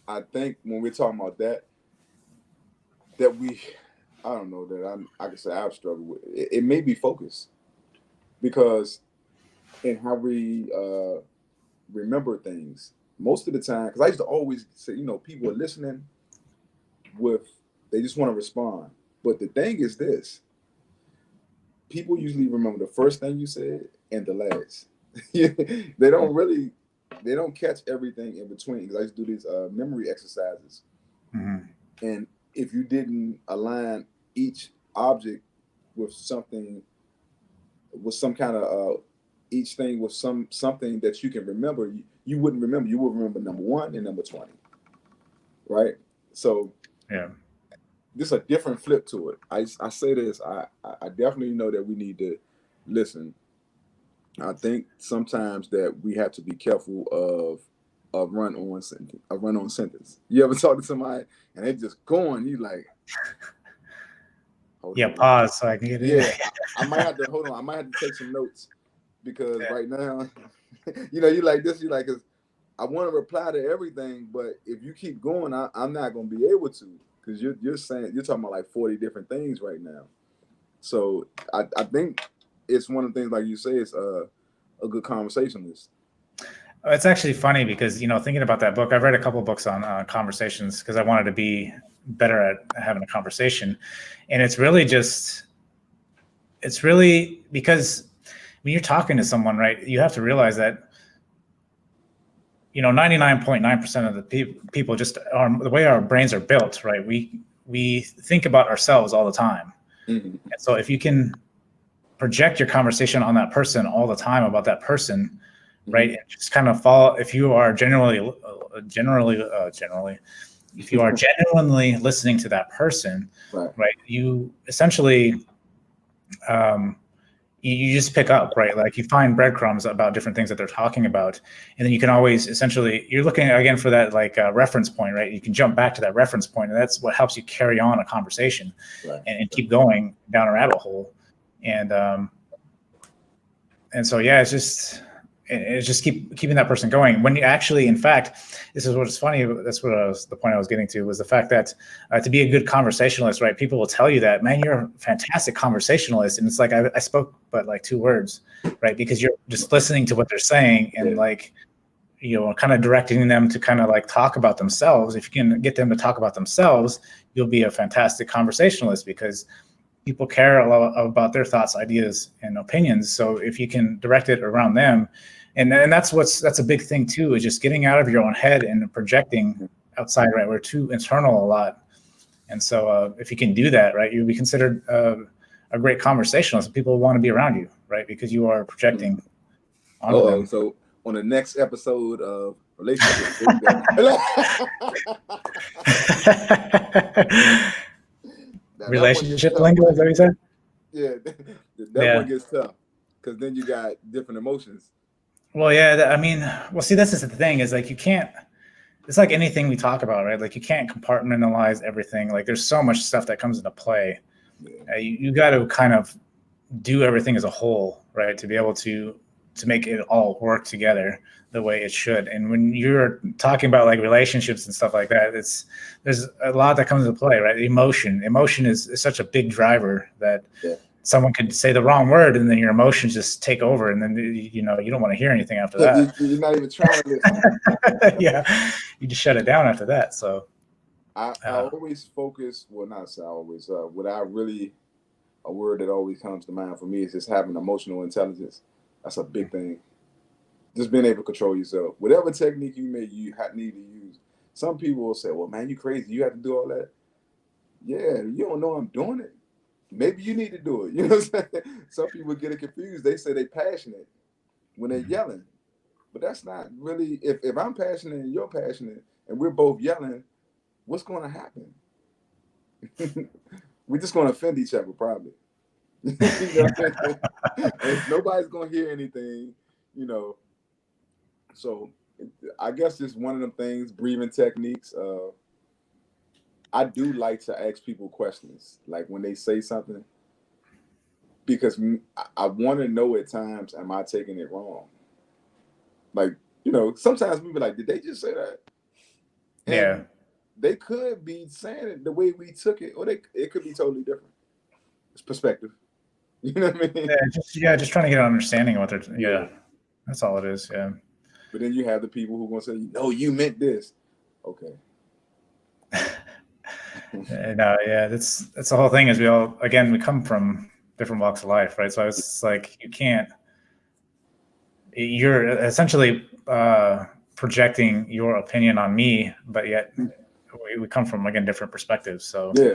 I think when we're talking about that I don't know that I can say I've struggled with it may be focus, because in how we remember things most of the time, because I used to always say, people are listening they just want to respond. But the thing is this, people usually remember the first thing you said and the last. They don't catch everything in between. Because I used to do these memory exercises. Mm-hmm. And if you didn't align each object with something, with some kind of each thing with something that you can remember, you wouldn't remember. You would remember number 1 and number 20. Right? So yeah. This is a different flip to it. I say this. I definitely know that we need to listen. I think sometimes that we have to be careful of a run-on sentence. You ever talk to somebody and they just going, you like, pause so I can get it. Yeah, I might have to hold on. I might have to take some notes because right now, you like this. You like, 'cause I want to reply to everything, but if you keep going, I'm not going to be able to. Because you're talking about like 40 different things right now. So I think it's one of the things, like you say, it's a good conversationalist. It's actually funny because, thinking about that book, I've read a couple of books on conversations because I wanted to be better at having a conversation. And it's really because when you're talking to someone, right, you have to realize that 99.9% of the people just are the way our brains are built, right? We think about ourselves all the time. Mm-hmm. And so if you can project your conversation on that person all the time about that person, mm-hmm. right? And just kind of follow, if you are generally, if you are genuinely listening to that person, right? You essentially, you just pick up, right? Like you find breadcrumbs about different things that they're talking about. And then you can always you're looking again for that like reference point, right? You can jump back to that reference point, and that's what helps you carry on a conversation and keep going down a rabbit hole. And so, yeah, it's just, and it's just keeping that person going. When you actually, in fact, this is what's funny. That's what the point I was getting to was the fact that to be a good conversationalist, right? People will tell you that, man, you're a fantastic conversationalist, and it's like I spoke but like 2 words, right? Because you're just listening to what they're saying and like, you know, kind of directing them to kind of like talk about themselves. If you can get them to talk about themselves, you'll be a fantastic conversationalist because people care a lot about their thoughts, ideas, and opinions. So if you can direct it around them, and that's a big thing too, is just getting out of your own head and projecting outside, right? We're too internal a lot. And so if you can do that, right, you'll be considered a great conversationalist. People want to be around you, right? Because you are projecting onto them. So on the next episode of Relationship Relationship lingo, is that what you said? Yeah, that one gets tough because then you got different emotions. Well, yeah, I mean, well, see, this is the thing is like you can't. It's like anything we talk about, right? Like you can't compartmentalize everything. Like there's so much stuff that comes into play. Yeah. You got to kind of do everything as a whole, right? To be able to make it all work together the way it should. And when you're talking about like relationships and stuff like that, there's a lot that comes into play, right? Emotion is such a big driver that someone could say the wrong word and then your emotions just take over. And then, you know, you don't want to hear anything after that. You're not even trying to listen. Yeah. You just shut it down after that. So I always focus, well, not say always, what I really, a word that always comes to mind for me is just having emotional intelligence. That's a big thing. Just being able to control yourself. Whatever technique you need to use. Some people will say, well, man, you crazy. You have to do all that. Yeah, you don't know I'm doing it. Maybe you need to do it. You know what I'm saying? Some people get it confused. They say they're passionate when they're yelling. But that's not really, if I'm passionate and you're passionate and we're both yelling, what's going to happen? We're just going to offend each other, probably. You know what I mean? Nobody's going to hear anything, you know. So I guess it's one of them things, breathing techniques. I do like to ask people questions, like when they say something, because I want to know at times, am I taking it wrong? Like, you know, sometimes we be like, did they just say that? And yeah. They could be saying it the way we took it, or it could be totally different. It's perspective. You know what I mean? Just trying to get an understanding of what they're. Yeah, that's all it is. Yeah. But then you have the people who are gonna say, "No, you meant this." Okay. No, yeah, that's the whole thing. Is we come from different walks of life, right? So it's like you're essentially projecting your opinion on me, but yet we come from again different perspectives. So yeah.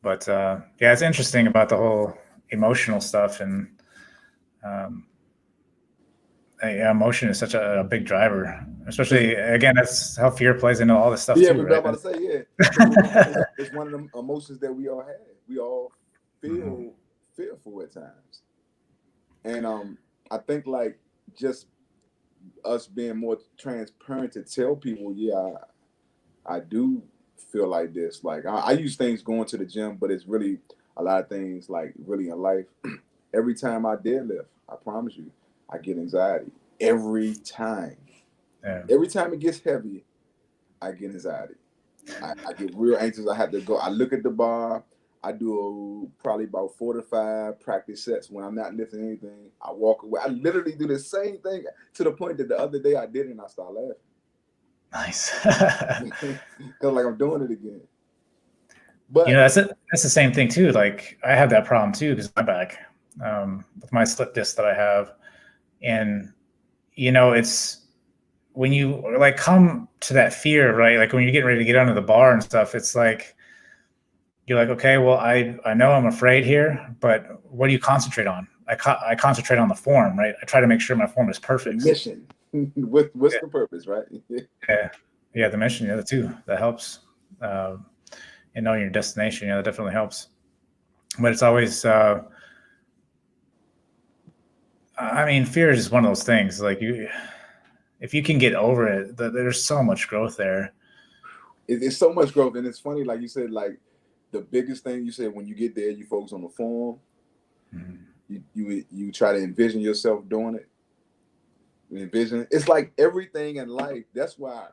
But yeah, it's interesting about the whole emotional stuff, and emotion is such a big driver, especially again, that's how fear plays into all this stuff. Yeah, too, but right? I'm about to say, yeah, it's one of them emotions that we all have. We all feel fearful at times, and I think like just us being more transparent to tell people, yeah, I do feel like this. Like I use things going to the gym, but it's really a lot of things like really in life. Every time I deadlift, I promise you, I get anxiety. Every time. Yeah. Every time it gets heavy, I get anxiety. I get real anxious. I have to go. I look at the bar. I do probably about 4 to 5 practice sets when I'm not lifting anything. I walk away. I literally do the same thing to the point that the other day I did it and I started laughing. Nice. Because like I'm doing it again. But you know, that's the same thing too. Like I have that problem too because my back, with my slip disc that I have, and you know, it's when you like come to that fear, right? Like when you're getting ready to get under the bar and stuff, it's like you're like, okay, well, I know I'm afraid here, but what do you concentrate on? I concentrate on the form, right? I try to make sure my form is perfect. The mission. What's the purpose, right? Yeah, the mission, the two that helps. And knowing your destination, that definitely helps. But it's always, I mean, fear is just one of those things. Like if you can get over it, there's so much growth there. It's so much growth, and it's funny, like you said, like the biggest thing you said when you get there, you focus on the form. You try to envision yourself doing it. Vision. It's like everything in life. That's why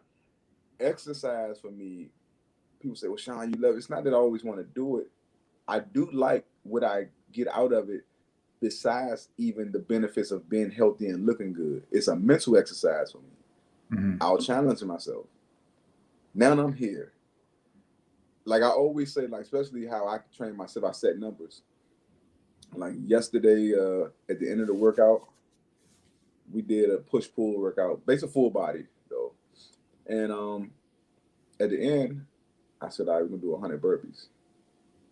exercise for me, people say, well, Sean, you love it. It's not that I always want to do it. I do like what I get out of it, besides even the benefits of being healthy and looking good. It's a mental exercise for me. Mm-hmm. I'll challenge myself. Now I'm here. Like I always say, like, especially how I train myself, I set numbers. Like yesterday, at the end of the workout, we did a push pull workout, basically full body though. And at the end, I said, all right, we're gonna do 100 burpees.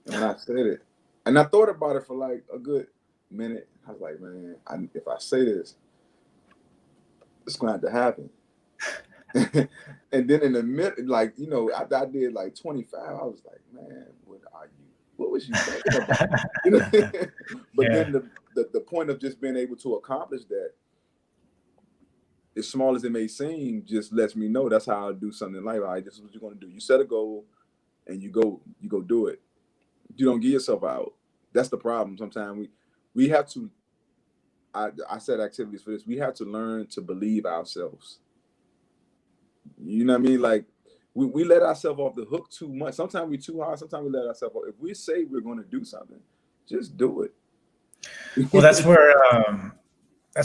And when I said it, and I thought about it for like a good minute, I was like, man, if I say this, it's gonna have to happen. And then in the mid, like, you know, I did like 25. I was like, man, what are you? What was you thinking about? You know? But Yeah. then the point of just being able to accomplish that, as small as it may seem, just lets me know that's how I do something in life. All right, this is what you're gonna do. You set a goal and you go do it. You don't get yourself out. That's the problem. Sometimes we have to. I set activities for this. We have to learn to believe ourselves. You know what I mean? Like we let ourselves off the hook too much. Sometimes we too hard. Sometimes we let ourselves off. If we say we're going to do something, just do it. Well, that's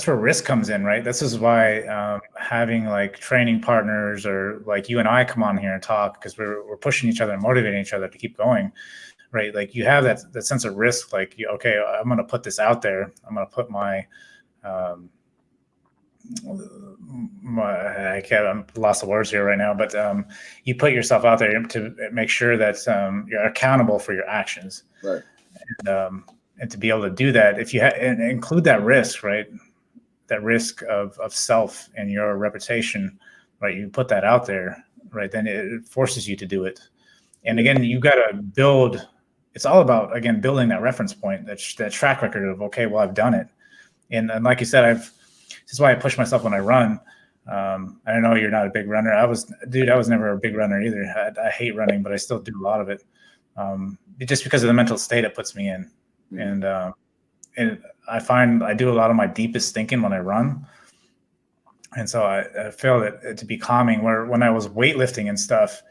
where risk comes in, right? This is why having like training partners or like you and I come on here and talk, because we're pushing each other and motivating each other to keep going, right? Like you have that sense of risk. Like, okay, I'm going to put this out there. I'm going to put I'm lost the words here right now, but you put yourself out there to make sure that you're accountable for your actions, right? And to be able to do that, if you and include that risk, right? That risk of self and your reputation, right? You put that out there, right? Then it forces you to do it. And again, you got to build. It's all about, again, building that reference point, that track record of, okay, well, I've done it, and like you said, this is why I push myself when I run. I know you're not a big runner. I was never a big runner either. I hate running, but I still do a lot of it, just because of the mental state it puts me in. Mm-hmm. And I find I do a lot of my deepest thinking when I run. And so I feel it to be calming, where when I was weightlifting and stuff,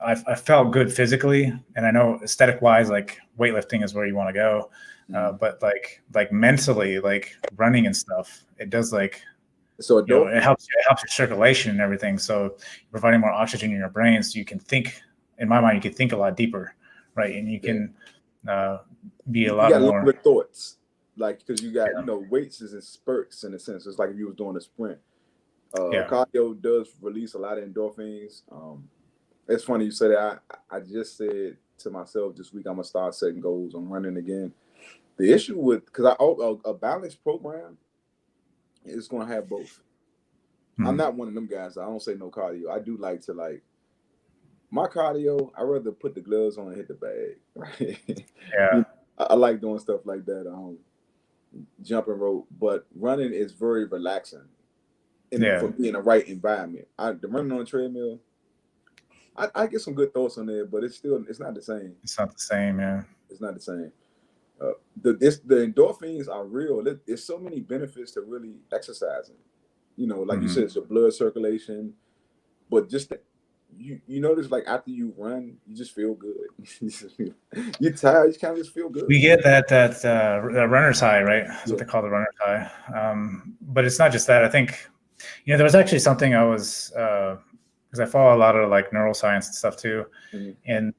I felt good physically. And I know aesthetic wise, like weightlifting is where you want to go. But like mentally, like running and stuff, it does like, so it helps your circulation and everything. So you're providing more oxygen in your brain, so you can think. In my mind, you can think a lot deeper, right? And you can be a lot more longer thoughts, like, because you got weights is in spurts, in a sense. It's like if you was doing a sprint. Cardio does release a lot of endorphins. It's funny you say that. I just said to myself this week, I'm gonna start setting goals on running again. The issue with, because a balanced program is gonna have both. Mm-hmm. I'm not one of them guys. I don't say no cardio. I do like to my cardio. I rather put the gloves on and hit the bag. Right? Yeah. I like doing stuff like that. Jumping rope, but running is very relaxing. For me, in the right environment. The running on a treadmill, I get some good thoughts on there, but it's not the same. It's not the same, man. It's not the same. The endorphins are real. There's so many benefits to really exercising. Like you said, it's your blood circulation, but just you notice, like, after you run, you just feel good. You're tired, you kind of just feel good. We get that runner's high, right? That's what they call the runner's high. But it's not just that. I think, there was actually something I was, because I follow a lot of like neuroscience and stuff too, and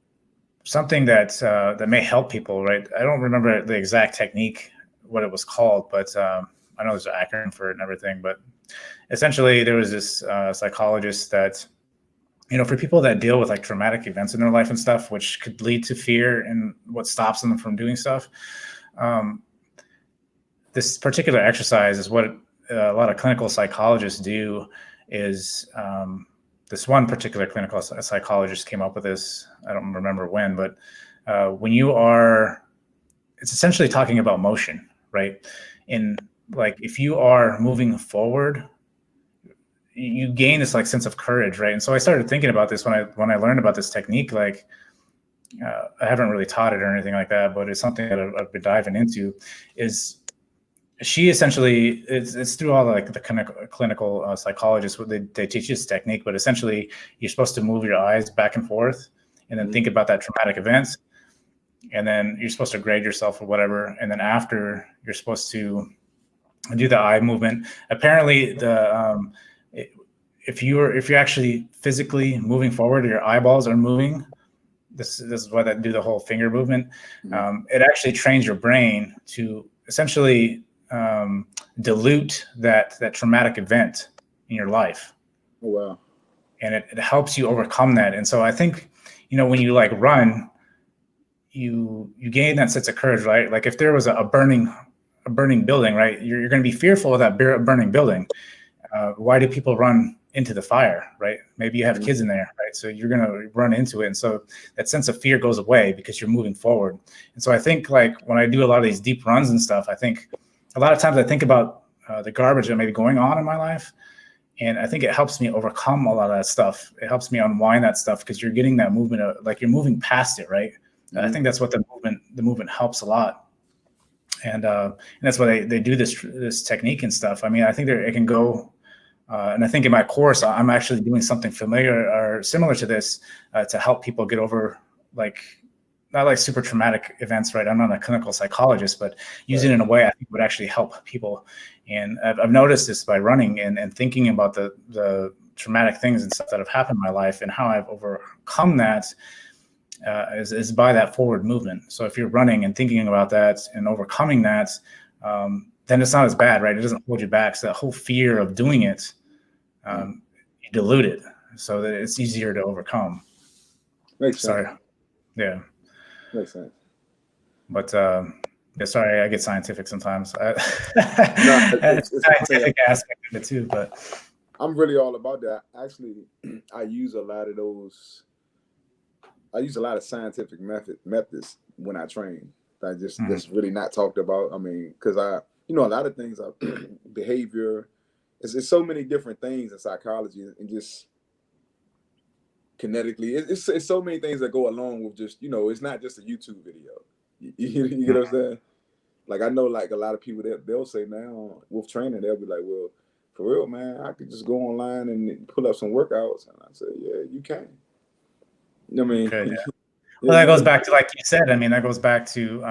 something that may help people, right? I don't remember the exact technique, what it was called, but I know there's an acronym for it and everything. But essentially, there was this psychologist that, for people that deal with like traumatic events in their life and stuff, which could lead to fear and what stops them from doing stuff. This particular exercise is what a lot of clinical psychologists do. Is this one particular clinical psychologist came up with this. I don't remember when, but when it's essentially talking about motion, right? And like, if you are moving forward, you gain this like sense of courage, right? And so I started thinking about this when I learned about this technique. Like, I haven't really taught it or anything like that, but it's something that I've been diving into. Is she essentially it's through all like the clinical psychologists. They teach this technique, but essentially you're supposed to move your eyes back and forth, and then think about that traumatic event, and then you're supposed to grade yourself or whatever, and then after you're supposed to do the eye movement. Apparently, if you're actually physically moving forward, your eyeballs are moving. This is why they do the whole finger movement. It actually trains your brain to essentially dilute that traumatic event in your life. Oh, wow. And it helps you overcome that. And so I think, when you like run, you gain that sense of courage, right? Like if there was a burning building, right, you're going to be fearful of that burning building. Why do people run into the fire, right? Maybe you have kids in there, right? So you're going to run into it. And so that sense of fear goes away because you're moving forward. And so I think like when I do a lot of these deep runs and stuff, I think a lot of times I think about the garbage that may be going on in my life. And I think it helps me overcome a lot of that stuff. It helps me unwind that stuff because you're getting that movement of, like you're moving past it, right? I think that's what the movement helps a lot. And that's why they do this technique and stuff. I mean, I think it can go. And I think in my course, I'm actually doing something familiar or similar to this to help people get over like not like super traumatic events, right? I'm not a clinical psychologist, but using it in a way I think would actually help people. And I've noticed this by running and thinking about the traumatic things and stuff that have happened in my life and how I've overcome that is by that forward movement. So if you're running and thinking about that and overcoming that, then it's not as bad, right? It doesn't hold you back. So that whole fear of doing it, you dilute it so that it's easier to overcome. Makes sense. Sorry. Yeah. Makes sense. But yeah, sorry, I get scientific sometimes. It's scientific aspect of it too, but I'm really all about that. Actually, I use a lot of those. I use a lot of scientific methods when I train. That's really not talked about. I mean, because a lot of things are behavior. It's so many different things in psychology and just kinetically. It's so many things that go along with just it's not just a YouTube video. You get what I'm saying? Like I know, like a lot of people they'll say now with training, they'll be like, "Well, for real, man, I could just go online and pull up some workouts." And I say, "Yeah, you can." I mean, okay, yeah. Well, that goes back to like you said. I mean, that goes back to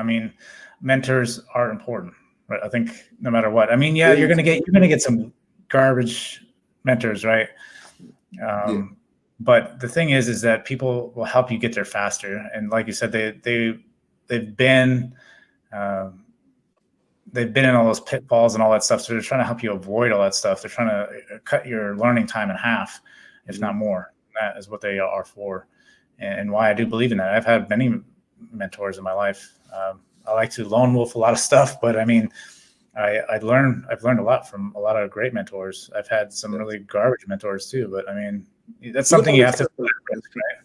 mentors are important, right? I think no matter what. I mean, yeah, you're gonna get some garbage mentors, right? But the thing is that people will help you get there faster. And like you said, they've been in all those pitfalls and all that stuff. So they're trying to help you avoid all that stuff. They're trying to cut your learning time in half, if not more. That is what they are for. And why I do believe in that. I've had many mentors in my life. I like to lone wolf a lot of stuff, but I mean, I've learned a lot from a lot of great mentors. I've had some really garbage mentors too, but I mean, that's something you have to risk, right?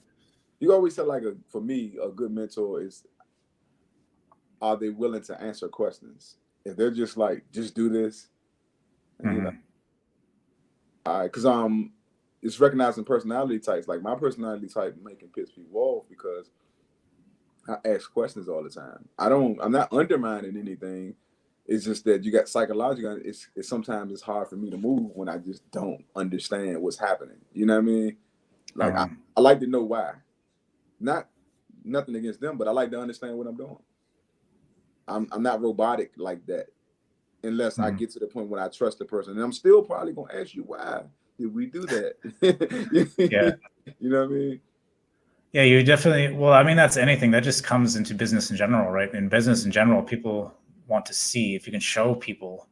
You always say like for me, a good mentor is, are they willing to answer questions? If they're just like, just do this, and all right, because it's recognizing personality types. Like my personality type making piss people off because I ask questions all the time. I'm not undermining anything. It's just that you got psychological. It's sometimes it's hard for me to move when I just don't understand what's happening. You know what I mean? Like I like to know why. Nothing against them, but I like to understand what I'm doing. I'm not robotic like that, unless I get to the point when I trust the person, and I'm still probably gonna ask you why did we do that? Yeah. You know what I mean? Yeah, you definitely. Well, I mean, that's anything that just comes into business in general, right? In business in general, people want to see if you can show people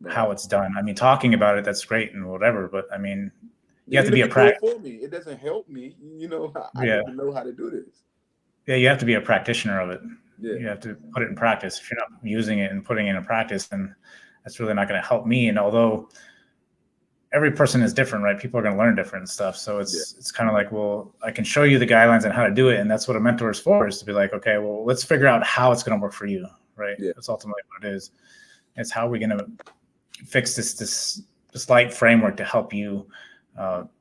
how it's done. I mean, talking about it, that's great and whatever, but I mean, you have to be a practitioner. For me, it doesn't help me. I need to know how to do this. Yeah, you have to be a practitioner of it. Yeah. You have to put it in practice. If you're not using it and putting it in practice, then that's really not going to help me. And although every person is different, right? People are going to learn different stuff. So it's kind of like, well, I can show you the guidelines on how to do it. And that's what a mentor is for, is to be like, okay, well, let's figure out how it's going to work for you, right? Yeah. That's ultimately what it is. It's how we're going to fix this light framework to help you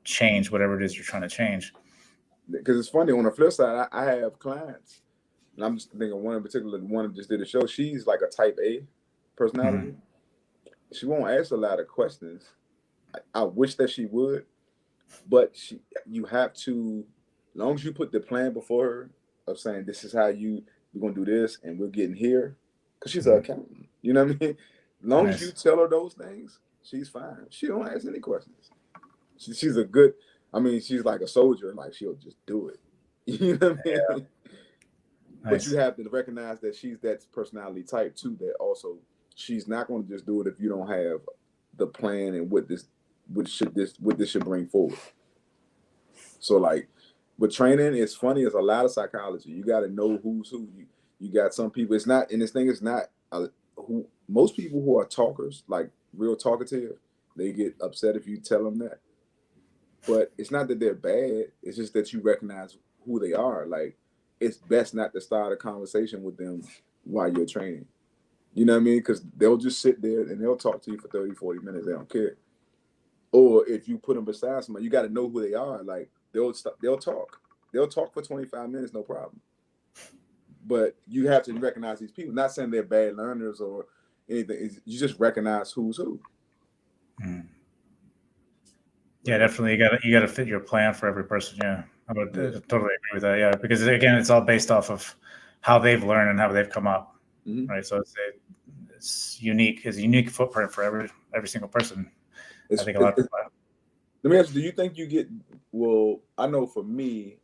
change whatever it is you're trying to change. Because it's funny, on the flip side, I have clients, and I'm just thinking one in particular, one just did a show. She's like a type A, personality. She won't ask a lot of questions. I wish that she would, but you have to, as long as you put the plan before her of saying this is how we're gonna do this and we're getting here, because she's an accountant. You know what I mean? As long as you tell her those things, she's fine. She don't ask any questions. She's a good. I mean, she's like a soldier. Like she'll just do it. You know what I mean? Yeah. But you have to recognize that she's that personality type too. That also she's not going to just do it if you don't have the plan and what this should bring forward. So like with training, it's funny. It's a lot of psychology. You got to know who's who. You got some people. It's not, and this thing is not who most people who are talkers, like real talkative, they get upset if you tell them that. But it's not that they're bad. It's just that you recognize who they are. Like it's best not to start a conversation with them while you're training. You know what I mean? Because they'll just sit there and they'll talk to you for 30, 40 minutes. They don't care. Or if you put them beside somebody, you got to know who they are. Like they'll talk. They'll talk for 25 minutes, no problem. But you have to recognize these people. Not saying they're bad learners or anything. You just recognize who's who. Yeah, definitely. You gotta fit your plan for every person. Yeah, I would totally agree with that. Yeah, because again, it's all based off of how they've learned and how they've come up, right? So it's unique. It's a unique footprint for every single person. I think a lot of people. Let me ask you: do you think you get? Well, I know for me,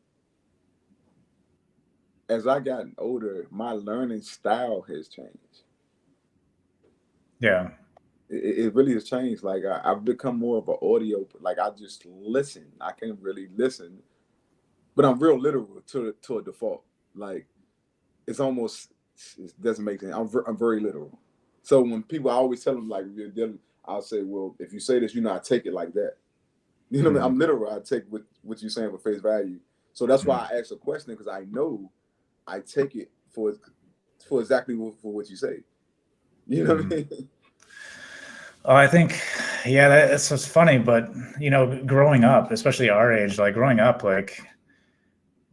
as I gotten older, my learning style has changed. Yeah. It really has changed. Like I've become more of an audio. Like I just listen. I can really listen, but I'm real literal to a default. Like it's almost it doesn't make sense. I'm very literal. So when people, I always tell them like I'll say, well, if you say this, I take it like that. You know what I mean? I'm literal. I take what you're saying for face value. So that's why I ask a question, because I know I take it for exactly for what you say. You know what I mean? Oh, I think, yeah, that's what's funny. But growing up, especially our age, like growing up, like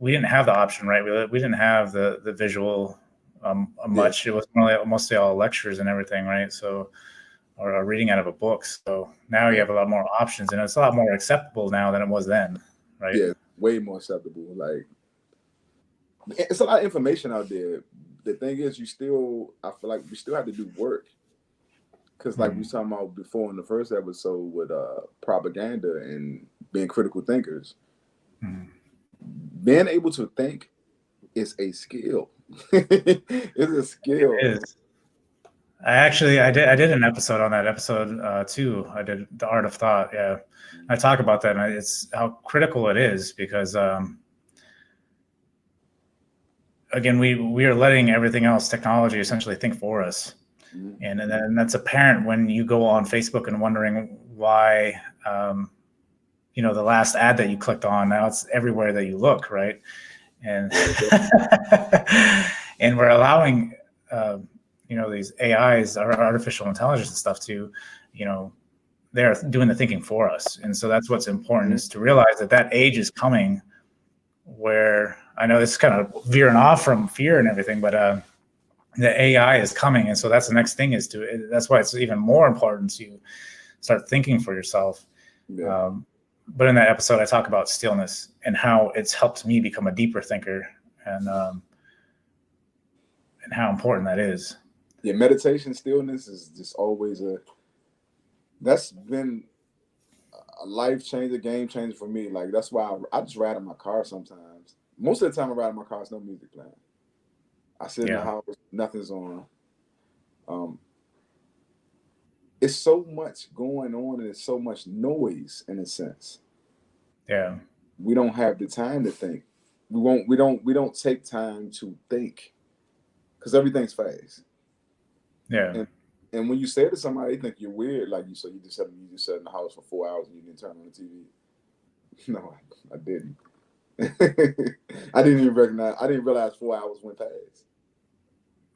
we didn't have the option, right? We didn't have the visual much. It was mostly all lectures and everything, right? So, or reading out of a book. So now you have a lot more options, and it's a lot more acceptable now than it was then, right? Yeah, way more acceptable. Like it's a lot of information out there. The thing is, I feel like we still have to do work. Because like we were talking about before in the first episode with propaganda and being critical thinkers, being able to think is a skill. It's a skill. It is. I did an episode on that episode too. I did the art of thought. Yeah, I talk about that, and it's how critical it is because again, we are letting everything else, technology, essentially think for us. And then that's apparent when you go on Facebook and wondering why, the last ad that you clicked on, now it's everywhere that you look, right? And and we're allowing, these AIs, or artificial intelligence and stuff to, they're doing the thinking for us. And so that's what's important is to realize that age is coming where, I know this is kind of veering off from fear and everything, but the AI is coming, and so that's the next thing that's why it's even more important to start thinking for yourself. But in that episode, I talk about stillness and how it's helped me become a deeper thinker, and how important that is. Yeah, meditation, stillness is just always that's been a life changer, game changer for me. Like that's why I just ride in my car sometimes. Most of the time I ride in my car, there's no music playing. I sit in the house, nothing's on. It's so much going on, and it's so much noise in a sense. Yeah. We don't have the time to think. We don't take time to think because everything's fast. Yeah. And when you say to somebody, they think you're weird. Like you just sat in the house for 4 hours and you didn't turn on the TV. No, I didn't. I didn't realize 4 hours went past.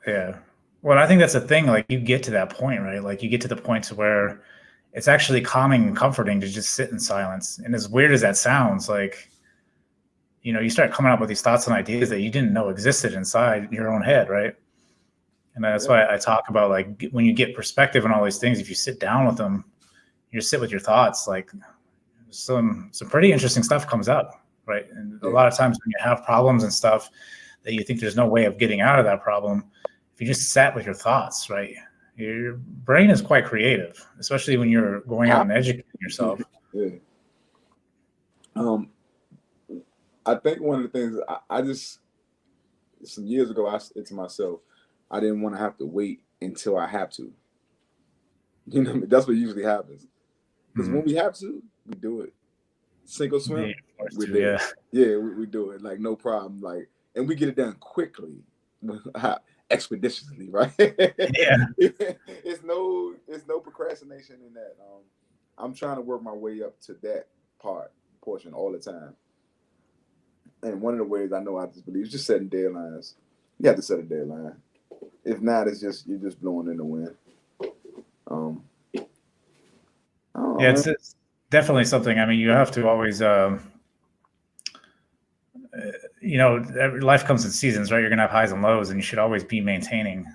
Yeah. Well, I think that's the thing. Like you get to that point, right? Like you get to the point to where it's actually calming and comforting to just sit in silence. And as weird as that sounds, like, you start coming up with these thoughts and ideas that you didn't know existed inside your own head, right? And that's why I talk about, like, when you get perspective on all these things, if you sit down with them, you just sit with your thoughts, like some pretty interesting stuff comes up, right? And a lot of times when you have problems and stuff that you think there's no way of getting out of that problem, if you just sat with your thoughts, right, your brain is quite creative, especially when you're going out and educating yourself. I think one of the things I just, some years ago, I said to myself, I didn't want to have to wait until I have to. You know, that's what usually happens. Because when we have to, we do it. Sink or swim, we do it. Yeah, we do it, like, no problem. Like, and we get it done quickly, expeditiously, right? Yeah. It's no procrastination in that. I'm trying to work my way up to that portion all the time. And one of the ways I know I just believe is just setting deadlines. You have to set a deadline. If not, it's just, you're just blowing in the wind. Yeah, it's definitely something. I mean, you have to always, you know, life comes in seasons, right? You're going to have highs and lows, and you should always be maintaining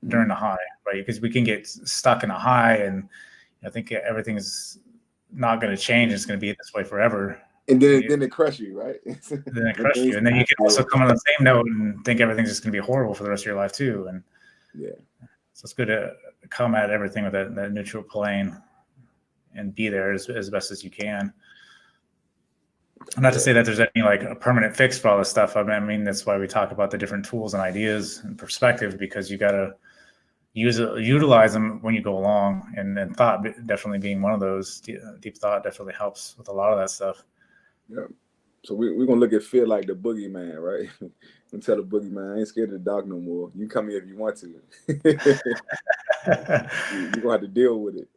during the high, right? Because we can get stuck in a high, and I think everything's not going to change. It's going to be this way forever. And then it crush you, right? Then it crush you. And then you can also come on the same note and think everything's just going to be horrible for the rest of your life too. And so it's good to come at everything with that neutral plane and be there as best as you can. Not to say that there's any like a permanent fix for all this stuff. I mean, that's why we talk about the different tools and ideas and perspective, because you got to utilize them when you go along. And then thought definitely being one of those. Deep thought definitely helps with a lot of that stuff. Yeah. So we're going to look at fear like the boogeyman, right? And tell the boogeyman, I ain't scared of the dark no more. You can come here if you want to. You're going to have to deal with it.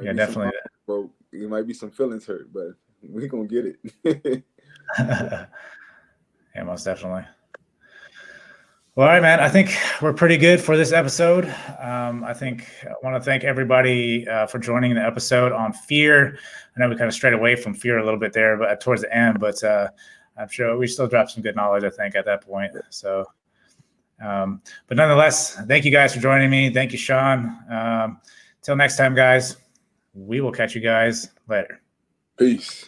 Yeah, definitely. Bro, it might be some feelings hurt, but we're going to get it. Yeah, most definitely. Well, all right, man. I think we're pretty good for this episode. I want to thank everybody for joining the episode on fear. I know we kind of strayed away from fear a little bit there, but towards the end. But I'm sure we still dropped some good knowledge, I think, at that point. So, but nonetheless, thank you guys for joining me. Thank you, Sean. Till next time, guys. We will catch you guys later. Peace.